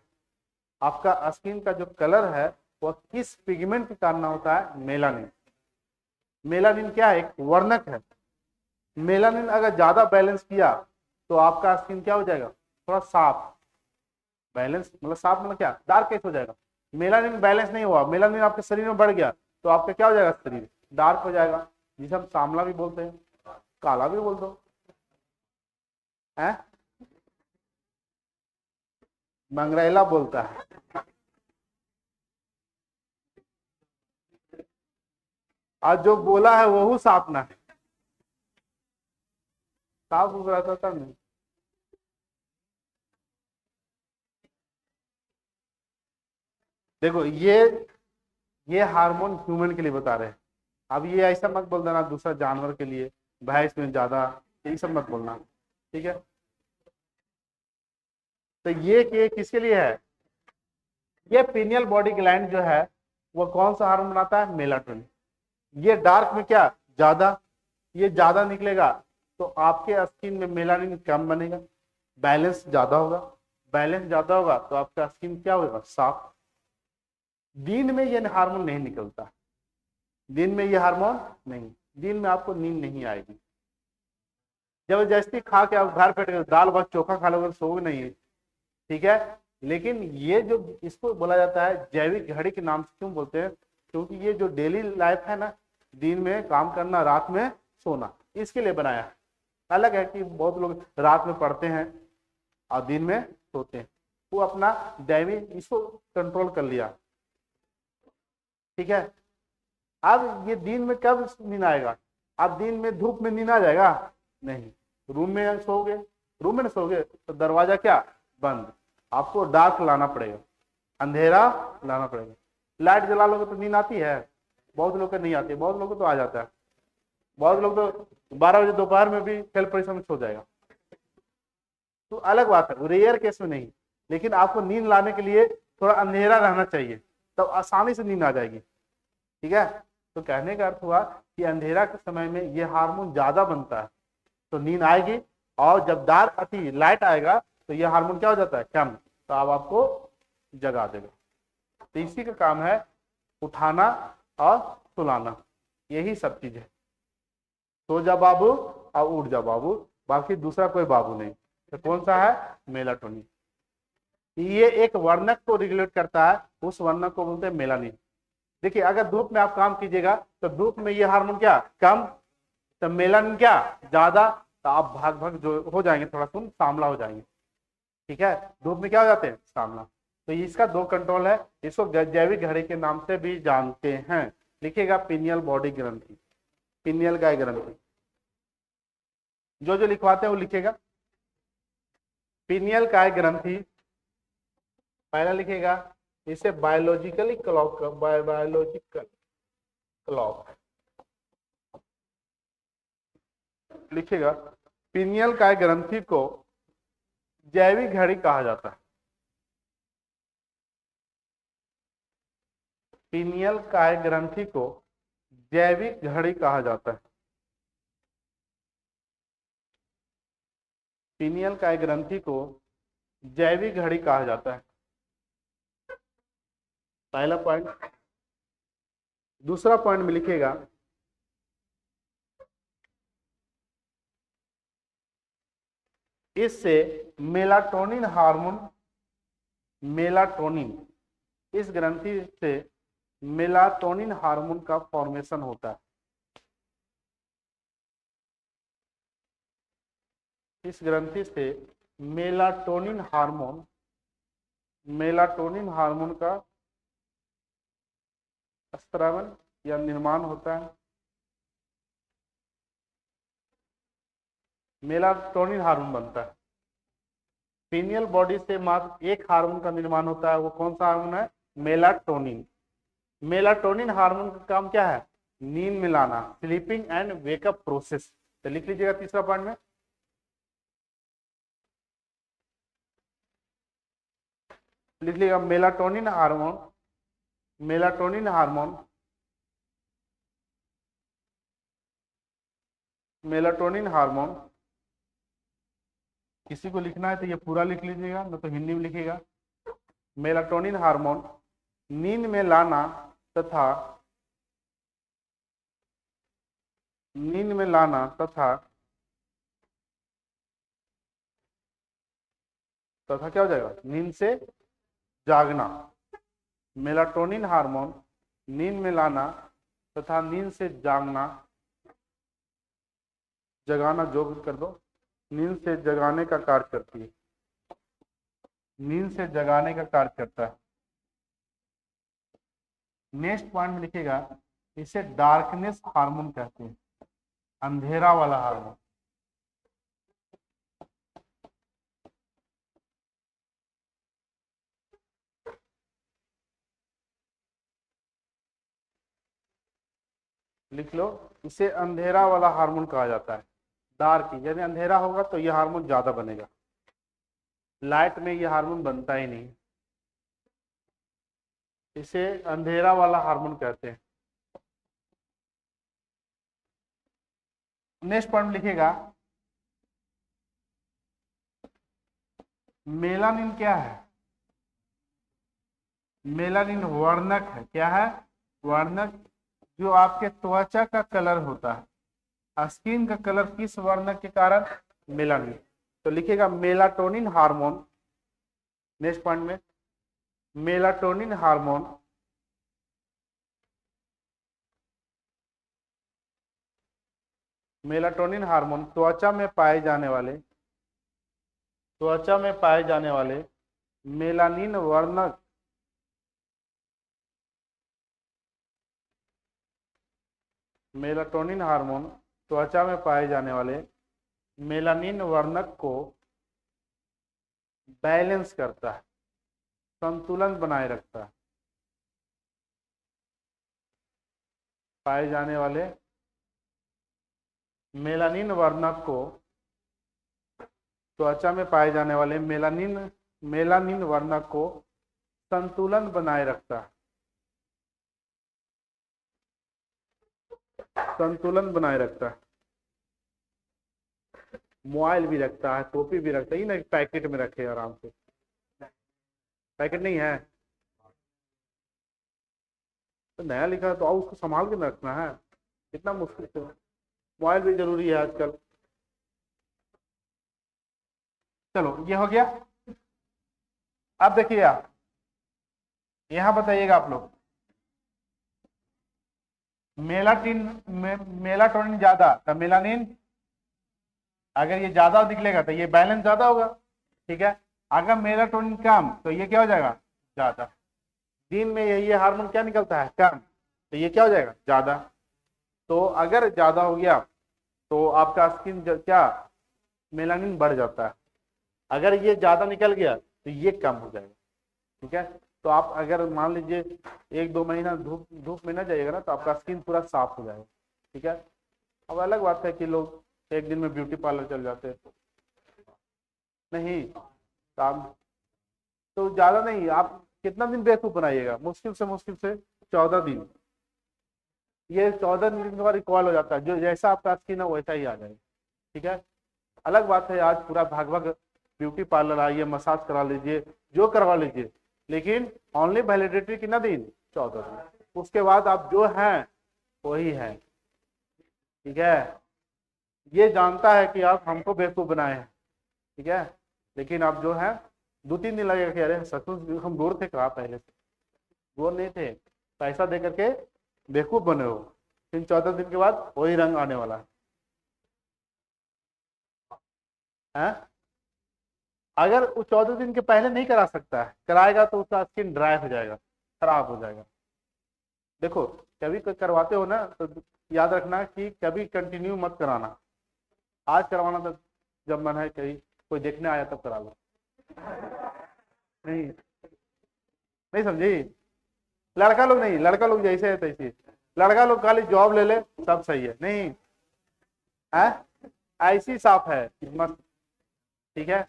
आपका स्किन का जो कलर है वह किस पिगमेंट के कारण होता है? मेलानिन। मेलानिन क्या है? एक वर्णक है। मेलानिन अगर ज्यादा बैलेंस किया तो आपका स्किन क्या हो जाएगा? थोड़ा साफ। बैलेंस मतलब साफ मतलब क्या? डार्क कैसे हो जाएगा? मेलानिन बैलेंस नहीं हुआ, मेलानिन आपके शरीर में बढ़ गया तो आपका क्या हो जाएगा? शरीर डार्क हो जाएगा, जिसे हम सांवला भी बोलते हैं, काला भी बोल दो है, मंगरैला बोलता है। आज जो बोला है वही साफ ना है, साफ उग रहा था तब नहीं। देखो ये हार्मोन ह्यूमन के लिए बता रहे हैं। अब ये ऐसा मत बोल देना दूसरा जानवर के लिए, भैंस में ज्यादा, ये सब मत बोलना, ठीक है? तो ये किसके लिए है? ये पिनियल बॉडी ग्लैंड जो है वो कौन सा हार्मोन बनाता है? मेलाटोनिन। ये डार्क में क्या? ज्यादा, ये ज्यादा निकलेगा तो आपके स्किन में मेलानिन कम बनेगा, बैलेंस ज्यादा होगा। बैलेंस ज्यादा होगा तो आपका स्किन क्या होगा? साफ। दिन में ये हार्मोन नहीं निकलता, दिन में ये हार्मोन नहीं, दिन में आपको नींद नहीं आएगी। जबरदस्ती खा के आप घर बैठ दाल भात चोखा खा लोगे सोओगे नहीं, ठीक है? लेकिन ये जो इसको बोला जाता है जैविक घड़ी के नाम से क्यों बोलते हैं? क्योंकि ये जो डेली लाइफ है ना, दिन में काम करना रात में सोना, इसके लिए बनाया है। अलग है कि बहुत लोग रात में पढ़ते हैं और दिन में सोते हैं, वो अपना दैनिक इसको कंट्रोल कर लिया, ठीक है? अब ये दिन में कब नींद आएगा? अब दिन में धूप में नींद आ जाएगा? नहीं। रूम में सोओगे, रूम में सोओगे तो दरवाजा क्या? बंद। आपको डार्क लाना पड़ेगा, अंधेरा लाना पड़ेगा। लाइट जला लोगे तो नींद आती है? बहुत लोग को नहीं आती, बहुत लोग को तो आ जाता है। बहुत लोग तो 12 बजे दोपहर में भी खेल परिसर में सो जाएगा, तो अलग बात है, रेयर केस में नहीं। लेकिन आपको नींद लाने के लिए थोड़ा अंधेरा रहना चाहिए, तब आसानी से नींद आ जाएगी, ठीक है? तो कहने का अर्थ हुआ कि अंधेरा के समय में ये हार्मोन ज्यादा बनता है तो नींद आएगी, और जब डार्क अति लाइट आएगा तो ये हार्मोन क्या हो जाता है? कम, तो अब आपको जगा देगा। तो इसी का काम है उठाना और सुलाना, यही सब चीज है। सो जा बाबू और उठ जा बाबू, बाकी दूसरा कोई बाबू नहीं। तो कौन सा है? मेलाटोनिन। ये एक वर्णक को रेगुलेट करता है, उस वर्णक को बोलते हैं मेलानिन। देखिए अगर धूप में आप काम कीजिएगा तो धूप में ये हार्मोन क्या? कम, तो मेलानिन क्या? ज्यादा, तो आप भाग भाग जो हो जाएंगे, थोड़ा सुन सांवला हो जाएंगे, ठीक है? धूप में क्या हो जाते हैं? सांवला। तो इसका दो कंट्रोल है, इसको जैविक घड़ी के नाम से भी जानते हैं। लिखिएगा पिनियल बॉडी ग्रंथि, पिनियल गाय ग्रंथि, जो जो लिखवाते हैं वो लिखेगा। पिनियल काय ग्रंथि पहला लिखेगा, इसे बायोलॉजिकली क्लॉक, बायोलॉजिकल क्लॉक लिखेगा। पिनियल काय ग्रंथि को जैविक घड़ी कहा जाता है। पिनियल काय ग्रंथि को जैविक घड़ी कहा जाता है। पिनियल काय ग्रंथि को जैविक घड़ी कहा जाता है, पहला पॉइंट। दूसरा पॉइंट में लिखेगा, इससे मेलाटोनिन हार्मोन मेलाटोनिन, इस ग्रंथि से मेलाटोनिन हार्मोन का फॉर्मेशन होता है। इस ग्रंथि से मेलाटोनिन हार्मोन का स्रावन या निर्माण होता है। मेलाटोनिन हार्मोन बनता है। पीनियल बॉडी से मात्र एक हार्मोन का निर्माण होता है, वो कौन सा हार्मोन है? मेलाटोनिन। मेलाटोनिन हार्मोन का काम क्या है? नींद में लाना, स्लीपिंग एंड वेकअप प्रोसेस। तो लिख लीजिएगा तीसरा पॉइंट में, लिख लीजिएगा मेलाटोनिन हार्मोन किसी को लिखना है तो ये पूरा लिख लीजिएगा, न तो हिंदी में लिखिएगा। मेलाटोनिन हार्मोन नींद में लाना तथा क्या हो जाएगा? नींद से जागना। मेलाटोनिन हार्मोन नींद में लाना तथा नींद से जगाना, जो भी कर दो, नींद से जगाने का कार्य करती है। नींद से जगाने का कार्य करता है। नेक्स्ट पॉइंट में लिखिएगा, इसे डार्कनेस हार्मोन कहते हैं, अंधेरा वाला हार्मोन। लिख लो, इसे अंधेरा वाला हार्मोन कहा जाता है। डार्क, यदि अंधेरा होगा तो यह हार्मोन ज्यादा बनेगा, लाइट में यह हार्मोन बनता ही नहीं। इसे अंधेरा वाला हार्मोन कहते हैं। नेक्स्ट पॉइंट लिखिएगा, मेलानिन क्या है? मेलानिन वर्णक है। क्या है? वर्णक, जो आपके त्वचा का कलर होता है। स्किन का कलर किस वर्णक के कारण? मेलानिन। तो लिखिएगा मेलाटोनिन हार्मोन। नेक्स्ट पॉइंट में, मेलाटोनिन हार्मोन त्वचा में पाए जाने वाले मेलानिन वर्णक मेलाटोनिन हार्मोन त्वचा में पाए जाने वाले मेलानिन वर्णक को बैलेंस करता है, संतुलन बनाए रखता है। पाए जाने वाले मेलानिन वर्णक को, त्वचा में पाए जाने वाले मेलानिन वर्णक को संतुलन बनाए रखता है। मोबाइल भी रखता है, टोपी भी रखता है, ये ना पैकेट में रखे आराम से। पैकेट नहीं है तो नया लिखा है तो आओ उसको संभाल के रखना है, कितना मुश्किल से। मोबाइल भी जरूरी है आजकल। चलो ये हो गया। अब देखिए आप यहां बताइएगा आप लोग, मेलाटोनिन ज्यादा तो मेलानिन, अगर ये ज्यादा निकलेगा तो ये बैलेंस ज्यादा होगा, ठीक है। अगर मेलाटोनिन कम तो ये क्या हो जाएगा? ज्यादा। दिन में ये हार्मोन क्या निकलता है? कम, तो ये क्या हो जाएगा? ज्यादा। तो अगर ज्यादा हो गया तो आपका स्किन क्या, मेलानिन बढ़ जाता है। अगर ये ज्यादा निकल गया तो ये कम हो जाएगा, ठीक है। तो आप अगर मान लीजिए 1-2 महीना धूप में ना जाइएगा ना तो आपका स्किन पूरा साफ हो जाएगा, ठीक है। अब अलग बात है कि लोग एक दिन में ब्यूटी पार्लर चल जाते हैं, नहीं काम तो ज्यादा नहीं। आप कितना दिन बेवकूफ बनाइएगा? मुश्किल से 14 दिन। ये 14 दिन के बाद रिकॉल हो जाता है, जो जैसा आपका स्किन है वैसा ही आ जाएगा, ठीक है। अलग बात है आज पूरा भाग ब्यूटी पार्लर आइए, मसाज करा लीजिए, जो करवा लीजिए, लेकिन ओनली वैलिडिटी कितना दिन? 14 दिन। उसके बाद आप जो हैं वही है, ठीक है। ये जानता है कि आप हमको बेवकूफ बनाए हैं, ठीक है, लेकिन आप जो है 2-3 दिन लगेगा कि अरे सचमुच हम गोर थे कहा पहले से? गोर नहीं थे, पैसा दे करके बेवकूफ बने हो। फिर 14 दिन के बाद वही रंग आने वाला है। अगर वो 14 दिन के पहले नहीं करा सकता है, कराएगा तो उसका स्किन ड्राई हो जाएगा, खराब हो जाएगा। देखो कभी कोई करवाते हो ना तो याद रखना कि कभी कंटिन्यू मत कराना। आज करवाना तो जब मन है कहीं कोई देखने आया तब करा लो। नहीं, नहीं समझी? लड़का लोग नहीं, लड़का लोग जैसे है तैसे, लड़का लोग खाली जॉब ले ले सब सही है, नहीं है ऐसी साफ है मस्त, ठीक है।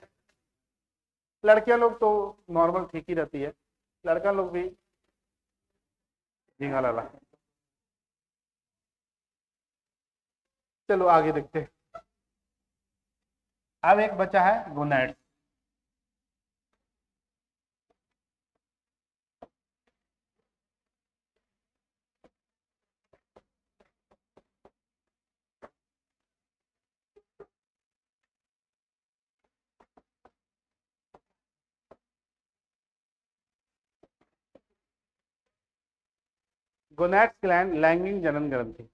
लड़कियां लोग तो नॉर्मल ठीक ही रहती है, लड़का लोग भी झींगा लाला। चलो आगे देखते हैं। अब एक बच्चा है गोनाड्स। गोनाड्स ग्लैंड लैंगिक जनन ग्रंथि,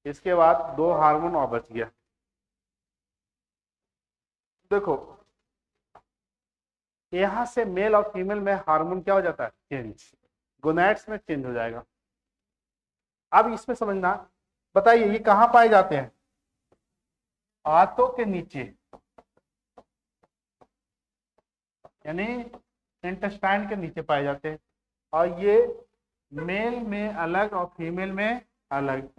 इसके बाद 2 हार्मोन और बच गया। देखो यहां से मेल और फीमेल में हार्मोन क्या हो जाता है चेंज, गोनाड्स में चेंज हो जाएगा। अब इसमें समझना, बताइए ये कहां पाए जाते हैं? आंतों के नीचे, यानी इंटेस्टाइन के नीचे पाए जाते हैं। और ये मेल में अलग और फीमेल में अलग।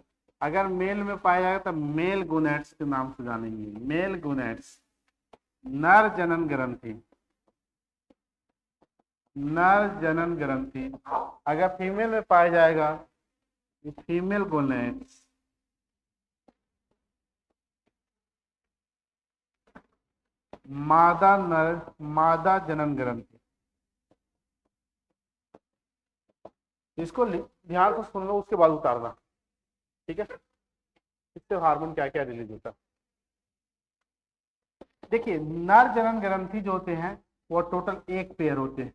अगर मेल में पाया जाएगा तो मेल गोनाड्स के नाम से जानेंगे, मेल गोनाड्स, नर जनन ग्रंथि, नर जनन ग्रंथि। अगर फीमेल में पाया जाएगा फीमेल गोनाड्स, मादा नर, मादा जनन ग्रंथि। इसको ध्यान से सुन लो, उसके बाद उतारना, ठीक है। इससे हार्मोन क्या क्या रिलीज होता है। देखिए नर जनन ग्रंथि जो होते हैं वो टोटल 1 पेयर होते हैं।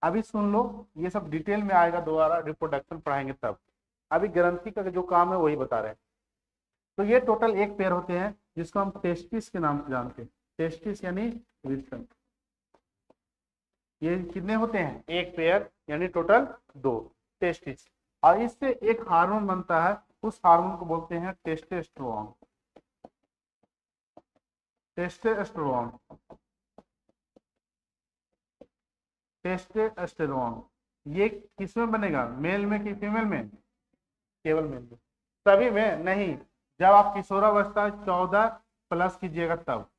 अभी सुन लो, ये सब डिटेल में आएगा, दोबारा रिप्रोडक्शन पढ़ाएंगे तब। अभी ग्रंथि का जो काम है वही बता रहे हैं। तो ये टोटल 1 पेयर होते हैं जिसको हम टेस्टिस के नाम से जानते हैं। टेस्टिस यानी वृषण। ये कितने होते हैं? 1 पेयर, यानी टोटल 2 टेस्टिस। और इससे एक हार्मोन बनता है, उस हार्मोन को बोलते हैं टेस्टोस्टेरोन। Testosterone, testosterone. ये किसमें बनेगा, मेल में कि फीमेल में? केवल मेल में। सभी में नहीं, जब आप किशोरावस्था 14 प्लस कीजिएगा तब।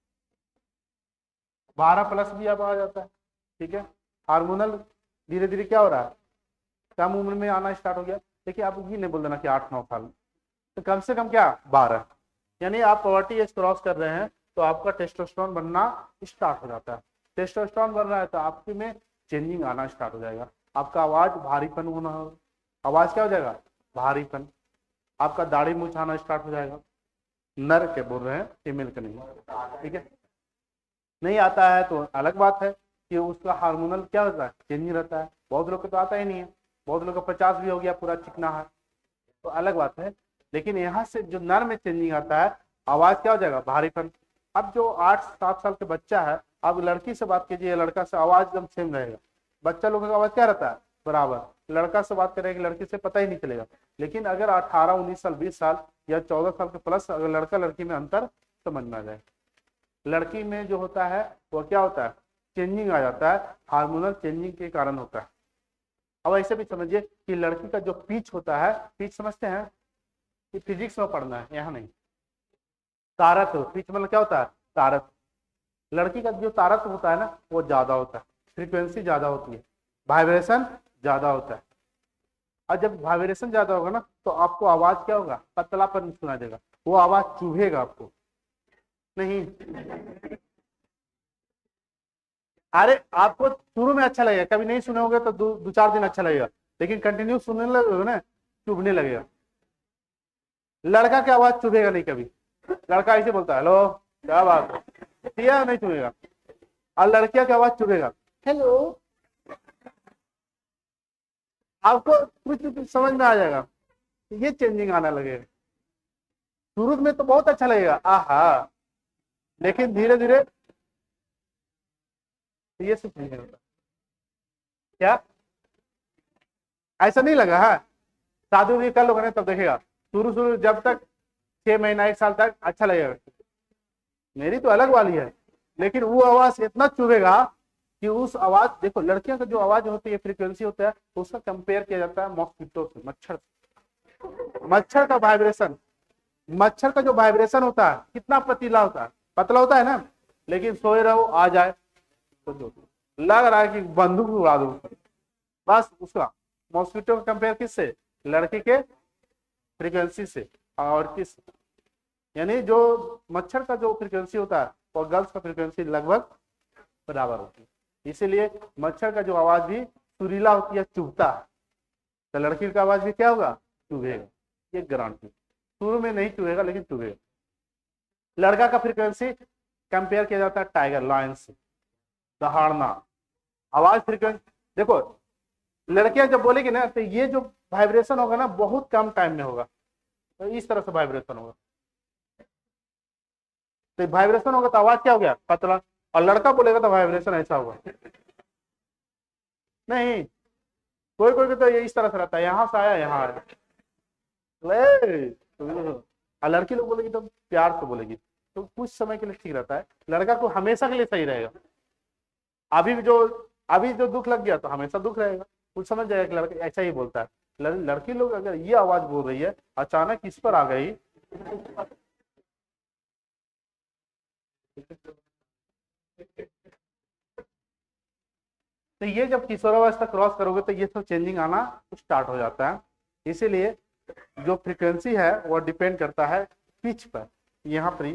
12 प्लस भी अब आ जाता है, ठीक है। हार्मोनल धीरे धीरे क्या हो रहा है, कम उम्र में आना स्टार्ट हो गया। देखिए आप ये नहीं बोल देना कि 8-9 साल, तो कम से कम क्या 12, यानी आप पॉवर्टी एज क्रॉस कर रहे हैं तो आपका टेस्टोस्टेरोन बनना स्टार्ट हो जाता है। टेस्टोस्टेरोन बन रहा है तो आपके में चेंजिंग आना स्टार्ट हो जाएगा। आपका आवाज भारीपन होना होगा, आवाज क्या हो जाएगा भारीपन। आपका दाढ़ी मूछ आना स्टार्ट हो जाएगा। नर के बोल रहे हैं, फीमेल के नहीं, ठीक है। नहीं आता है तो अलग बात है कि उसका हार्मोनल क्या होता है चेंजिंग रहता है। बहुत लोग को तो आता ही नहीं है, बहुत लोग का 50 भी हो गया पूरा चिकना है, तो अलग बात है। लेकिन यहाँ से जो नर में चेंजिंग आता है, आवाज क्या हो जाएगा भारीपन। अब जो 8-7 साल के बच्चा है, अब लड़की से बात कीजिए लड़का से, आवाज एकदम सेम रहेगा। बच्चा लोगों का आवाज क्या रहता है बराबर, लड़का से बात करेंगे लड़की से पता ही नहीं चलेगा। लेकिन अगर 18-19 साल 20 साल या 14 साल के प्लस अगर लड़का लड़की में अंतर समझ में आ जाए। लड़की में जो होता है वो क्या होता है चेंजिंग आ जाता है, हार्मोनल चेंजिंग के कारण होता है। अब ऐसे भी समझिए कि लड़की का जो पिच होता है, पिच समझते हैं कि फिजिक्स में पढ़ना है, यहाँ नहीं। तारत, पिच मतलब क्या होता है तारत। लड़की का जो तारत होता है ना वो ज्यादा होता है, फ्रीक्वेंसी ज्यादा होती है, वाइब्रेशन ज्यादा होता है। और जब वाइब्रेशन ज्यादा होगा ना तो आपको आवाज क्या होगा पतलापन सुना देगा, वो आवाज चुभेगा आपको नहीं। अरे आपको शुरू में अच्छा लगेगा, कभी नहीं सुने होगे तो 2-4 दिन अच्छा लगेगा, लेकिन कंटिन्यू सुनने लगोगे ना चुभने लगेगा। लड़का की आवाज चुभेगा नहीं कभी, लड़का ऐसे बोलता है हेलो क्या बात है, नहीं चुभेगा। और लड़कियों की आवाज चुभेगा, हेलो। आपको कुछ समझ में आ जाएगा, ये चेंजिंग आने लगेगा। शुरू में तो बहुत अच्छा लगेगा, आहा, लेकिन धीरे धीरे ये सब नहीं होता। क्या ऐसा नहीं लगा है? शादी उदी कर लोगे ना तब देखेगा, शुरू शुरू जब तक 6 महीना 1 साल तक अच्छा लगेगा। मेरी तो अलग वाली है, लेकिन वो आवाज इतना चुभेगा कि उस आवाज, देखो लड़कियों का जो आवाज होती है, फ्रीक्वेंसी होता है, उसका कंपेयर किया जाता है मॉस्किटो से, मच्छर से। मच्छर का वाइब्रेशन, मच्छर का जो वाइब्रेशन होता है कितना पतला होता है, पतला होता है ना, लेकिन सोए रहो आ जाए तो जो लग रहा है कि बंदूक उड़ा दो बस। उसका मॉस्किटो का कंपेयर किससे? लड़की के फ्रीक्वेंसी से। और किस, यानी जो मच्छर का जो फ्रीक्वेंसी होता है और गर्ल्स का फ्रीक्वेंसी लगभग बराबर होती है, इसीलिए मच्छर का जो आवाज भी सुरीला होती है, चुभता है। तो लड़की का आवाज भी क्या होगा? चुभेगा, ये गारंटी। शुरू में नहीं चुभेगा लेकिन चुभेगा। लड़का का फ्रीक्वेंसी कंपेयर किया जाता है टाइगर लायन से, दहाड़ना, आवाज फ्रीक्वेंसी। देखो लड़कियां जब बोलेगी ना तो ये जो वाइब्रेशन होगा ना बहुत कम टाइम में होगा, तो इस तरह से वाइब्रेशन होगा। तो वाइब्रेशन होगा तो आवाज क्या हो गया? पतला। और लड़का बोलेगा तो वाइब्रेशन ऐसा होगा। नहीं, कोई कोई तो ये इस तरह से रहता है, यहाँ से आया यहाँ आया। और लड़की लोग बोलेगी तो प्यार से बोलेगी, तो कुछ समय के लिए ठीक रहता है, लड़का को हमेशा के लिए सही रहेगा। अभी जो दुख लग गया तो हमेशा दुख रहेगा, कुछ समझ जाएगा कि लड़का ऐसा ही बोलता है। लड़की लोग अगर ये आवाज बोल रही है अचानक इस पर आ गई, तो ये जब किशोरावस्था क्रॉस करोगे तो ये सब चेंजिंग आना स्टार्ट हो जाता है। इसीलिए जो फ्रीक्वेंसी है वो डिपेंड करता है पिच पर। यहाँ पर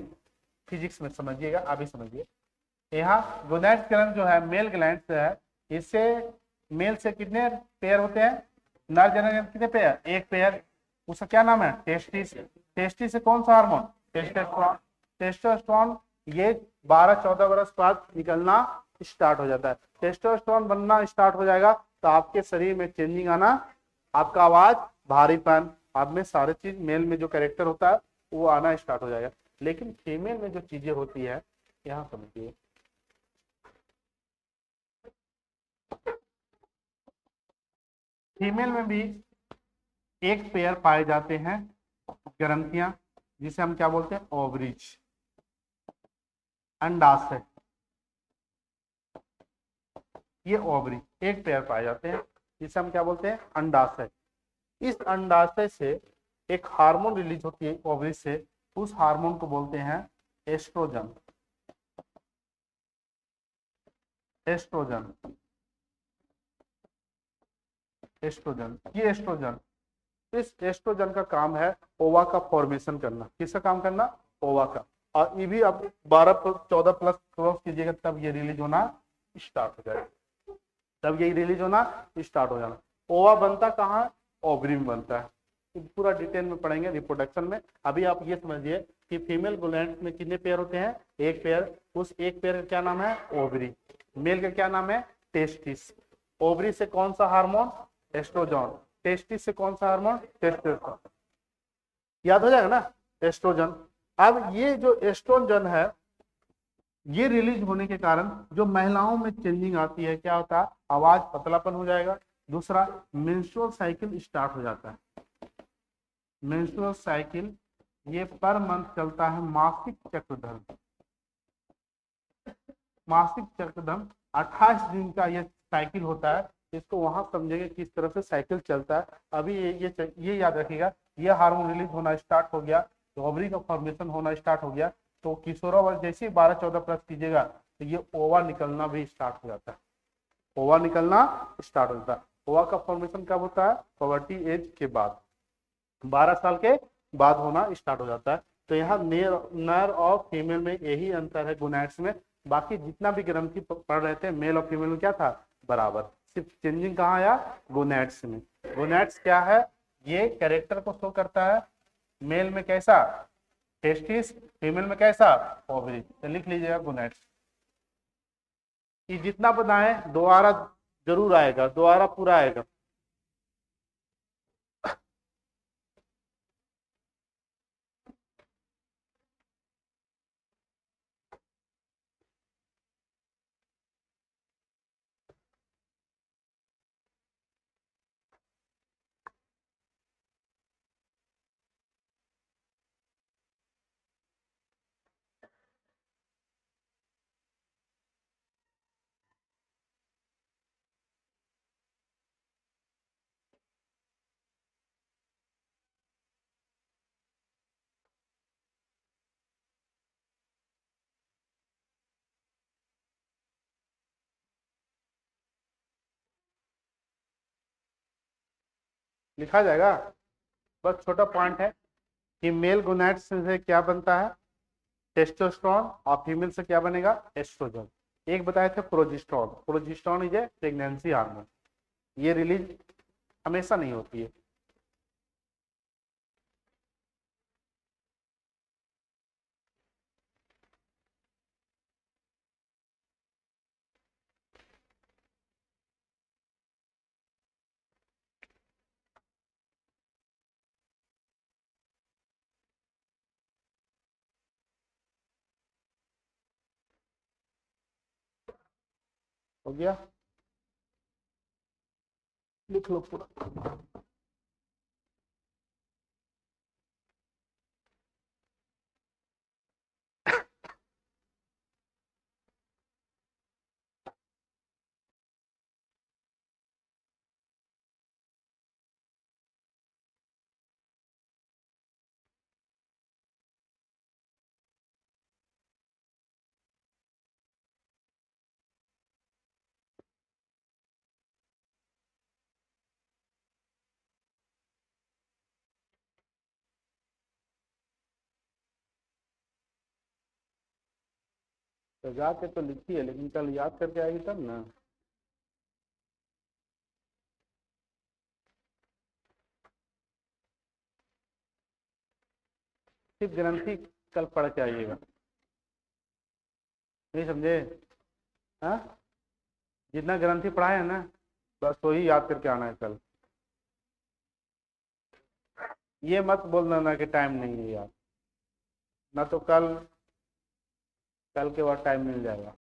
फिजिक्स में समझिएगा, अभी समझिए। यहाँ गोनैड ग्लैंड जो है मेल ग्लैंड से है, इससे मेल से कितने पेयर होते हैं? नर जनन कितने पेयर? एक पेयर। उसका क्या नाम है? टेस्टिस। टेस्टिस से कौन सा हार्मोन? टेस्टोस्टेरोन। टेस्टोस्टेरोन ये 12-14 वर्ष बाद निकलना स्टार्ट हो जाता है। टेस्टोस्टेरोन बनना स्टार्ट हो जाएगा तो आपके शरीर में चेंजिंग आना, आपका आवाज, भारीपन, आप में सारे चीज, मेल में जो कैरेक्टर होता है वो आना स्टार्ट हो जाएगा। लेकिन फीमेल में जो चीजें होती है, यहाँ समझिए, फीमेल में भी एक पेयर पाए जाते हैं ग्रंथियां, जिसे हम क्या बोलते हैं? ओवरीज, अंडाशय। ये ओवरी एक पेयर पाए जाते हैं जिसे हम क्या बोलते हैं? अंडाशय। इस अंडाशय से एक हार्मोन रिलीज होती है ओवरी से, उस हार्मोन को बोलते हैं एस्ट्रोजन। एस्ट्रोजन, एस्ट्रोजन, ये एस्ट्रोजन, इस एस्ट्रोजन का काम है ओवा का फॉर्मेशन करना। किसका काम करना? ओवा का। और ये भी आप 12-14 प्लस क्रॉस कीजिएगा तब ये रिलीज होना स्टार्ट हो जाएगा, तब ये रिलीज होना स्टार्ट हो जाना। ओवा बनता कहाँ? ओवरी में बनता है। पूरा डिटेल में पढ़ेंगे रिप्रोडक्शन में। अभी आप ये समझिए कि फीमेल गोलैंड में कितने पेयर होते हैं? एक पेयर। उस एक पेयर का क्या नाम है? ओवरी। मेल का क्या नाम है? टेस्टिस। ओवरी से कौन सा हार्मोन? एस्ट्रोजन। टेस्टिस से कौन सा हार्मोन? टेस्टोस्टेरोन। याद हो जाएगा ना? एस्ट्रोजन। अब ये जो एस्ट्रोजन है, ये रिलीज होने के कारण जो महिलाओं में चेंजिंग आती है, क्या होता है? आवाज, पतलापन हो जाएगा। दूसरा, मेंस्ट्रुअल साइकिल स्टार्ट हो जाता है। मेंस्ट्रुअल साइकिल ये पर मंथ चलता है। मासिक चक्रधर्म, मासिक चक्रधर्म 28 दिन का ये साइकिल होता है। इसको वहां समझेंगे किस तरह से साइकिल चलता है। अभी ये याद रखिएगा, ये हार्मोन रिलीज होना स्टार्ट हो गया तो ओवरी का फॉर्मेशन होना स्टार्ट हो गया, तो किशोरावस्था जैसे ही 12-14 प्लस कीजिएगा तो ये ओवा निकलना भी स्टार्ट हो जाता है। ओवा निकलना स्टार्ट हो जाता है। ओवा का फॉर्मेशन कब होता है? पॉवर्टी एज के बाद, 12 साल के बाद होना स्टार्ट हो जाता है। तो यहाँ नर और फीमेल में यही अंतर है गोनैड्स में। बाकी जितना भी ग्रंथि पढ़ रहे थे मेल और फीमेल में क्या था? बराबर। सिर्फ चेंजिंग कहाँ आया? गोनैड्स में। गोनैड्स क्या है? ये कैरेक्टर को शो करता है। मेल में कैसा? टेस्टिस। फीमेल में कैसा? ओवरी। तो लिख लीजिएगा गोनैड्स। कि जितना बनाए दोबारा जरूर आएगा, दोबारा पूरा आएगा। लिखा जाएगा, बस छोटा पॉइंट है कि मेल गोनैड्स से क्या बनता है, टेस्टोस्टेरोन, और फीमेल से क्या बनेगा, एस्ट्रोजन। एक बताए थे progesterone, progesterone is a pregnancy hormone, ये रिलीज हमेशा नहीं होती है। हो गया, लिख लो पूरा। तो जाके तो लिखी है, लेकिन कल याद करके आएगी तब ना। सिर्फ ग्रंथि कल पढ़ के आइएगा, नहीं समझे? हाँ, जितना ग्रंथि पढ़ाए है ना, बस वही याद करके आना है कल। ये मत बोलना ना कि टाइम नहीं है यार, ना तो कल, कल के बाद टाइम मिल जाएगा।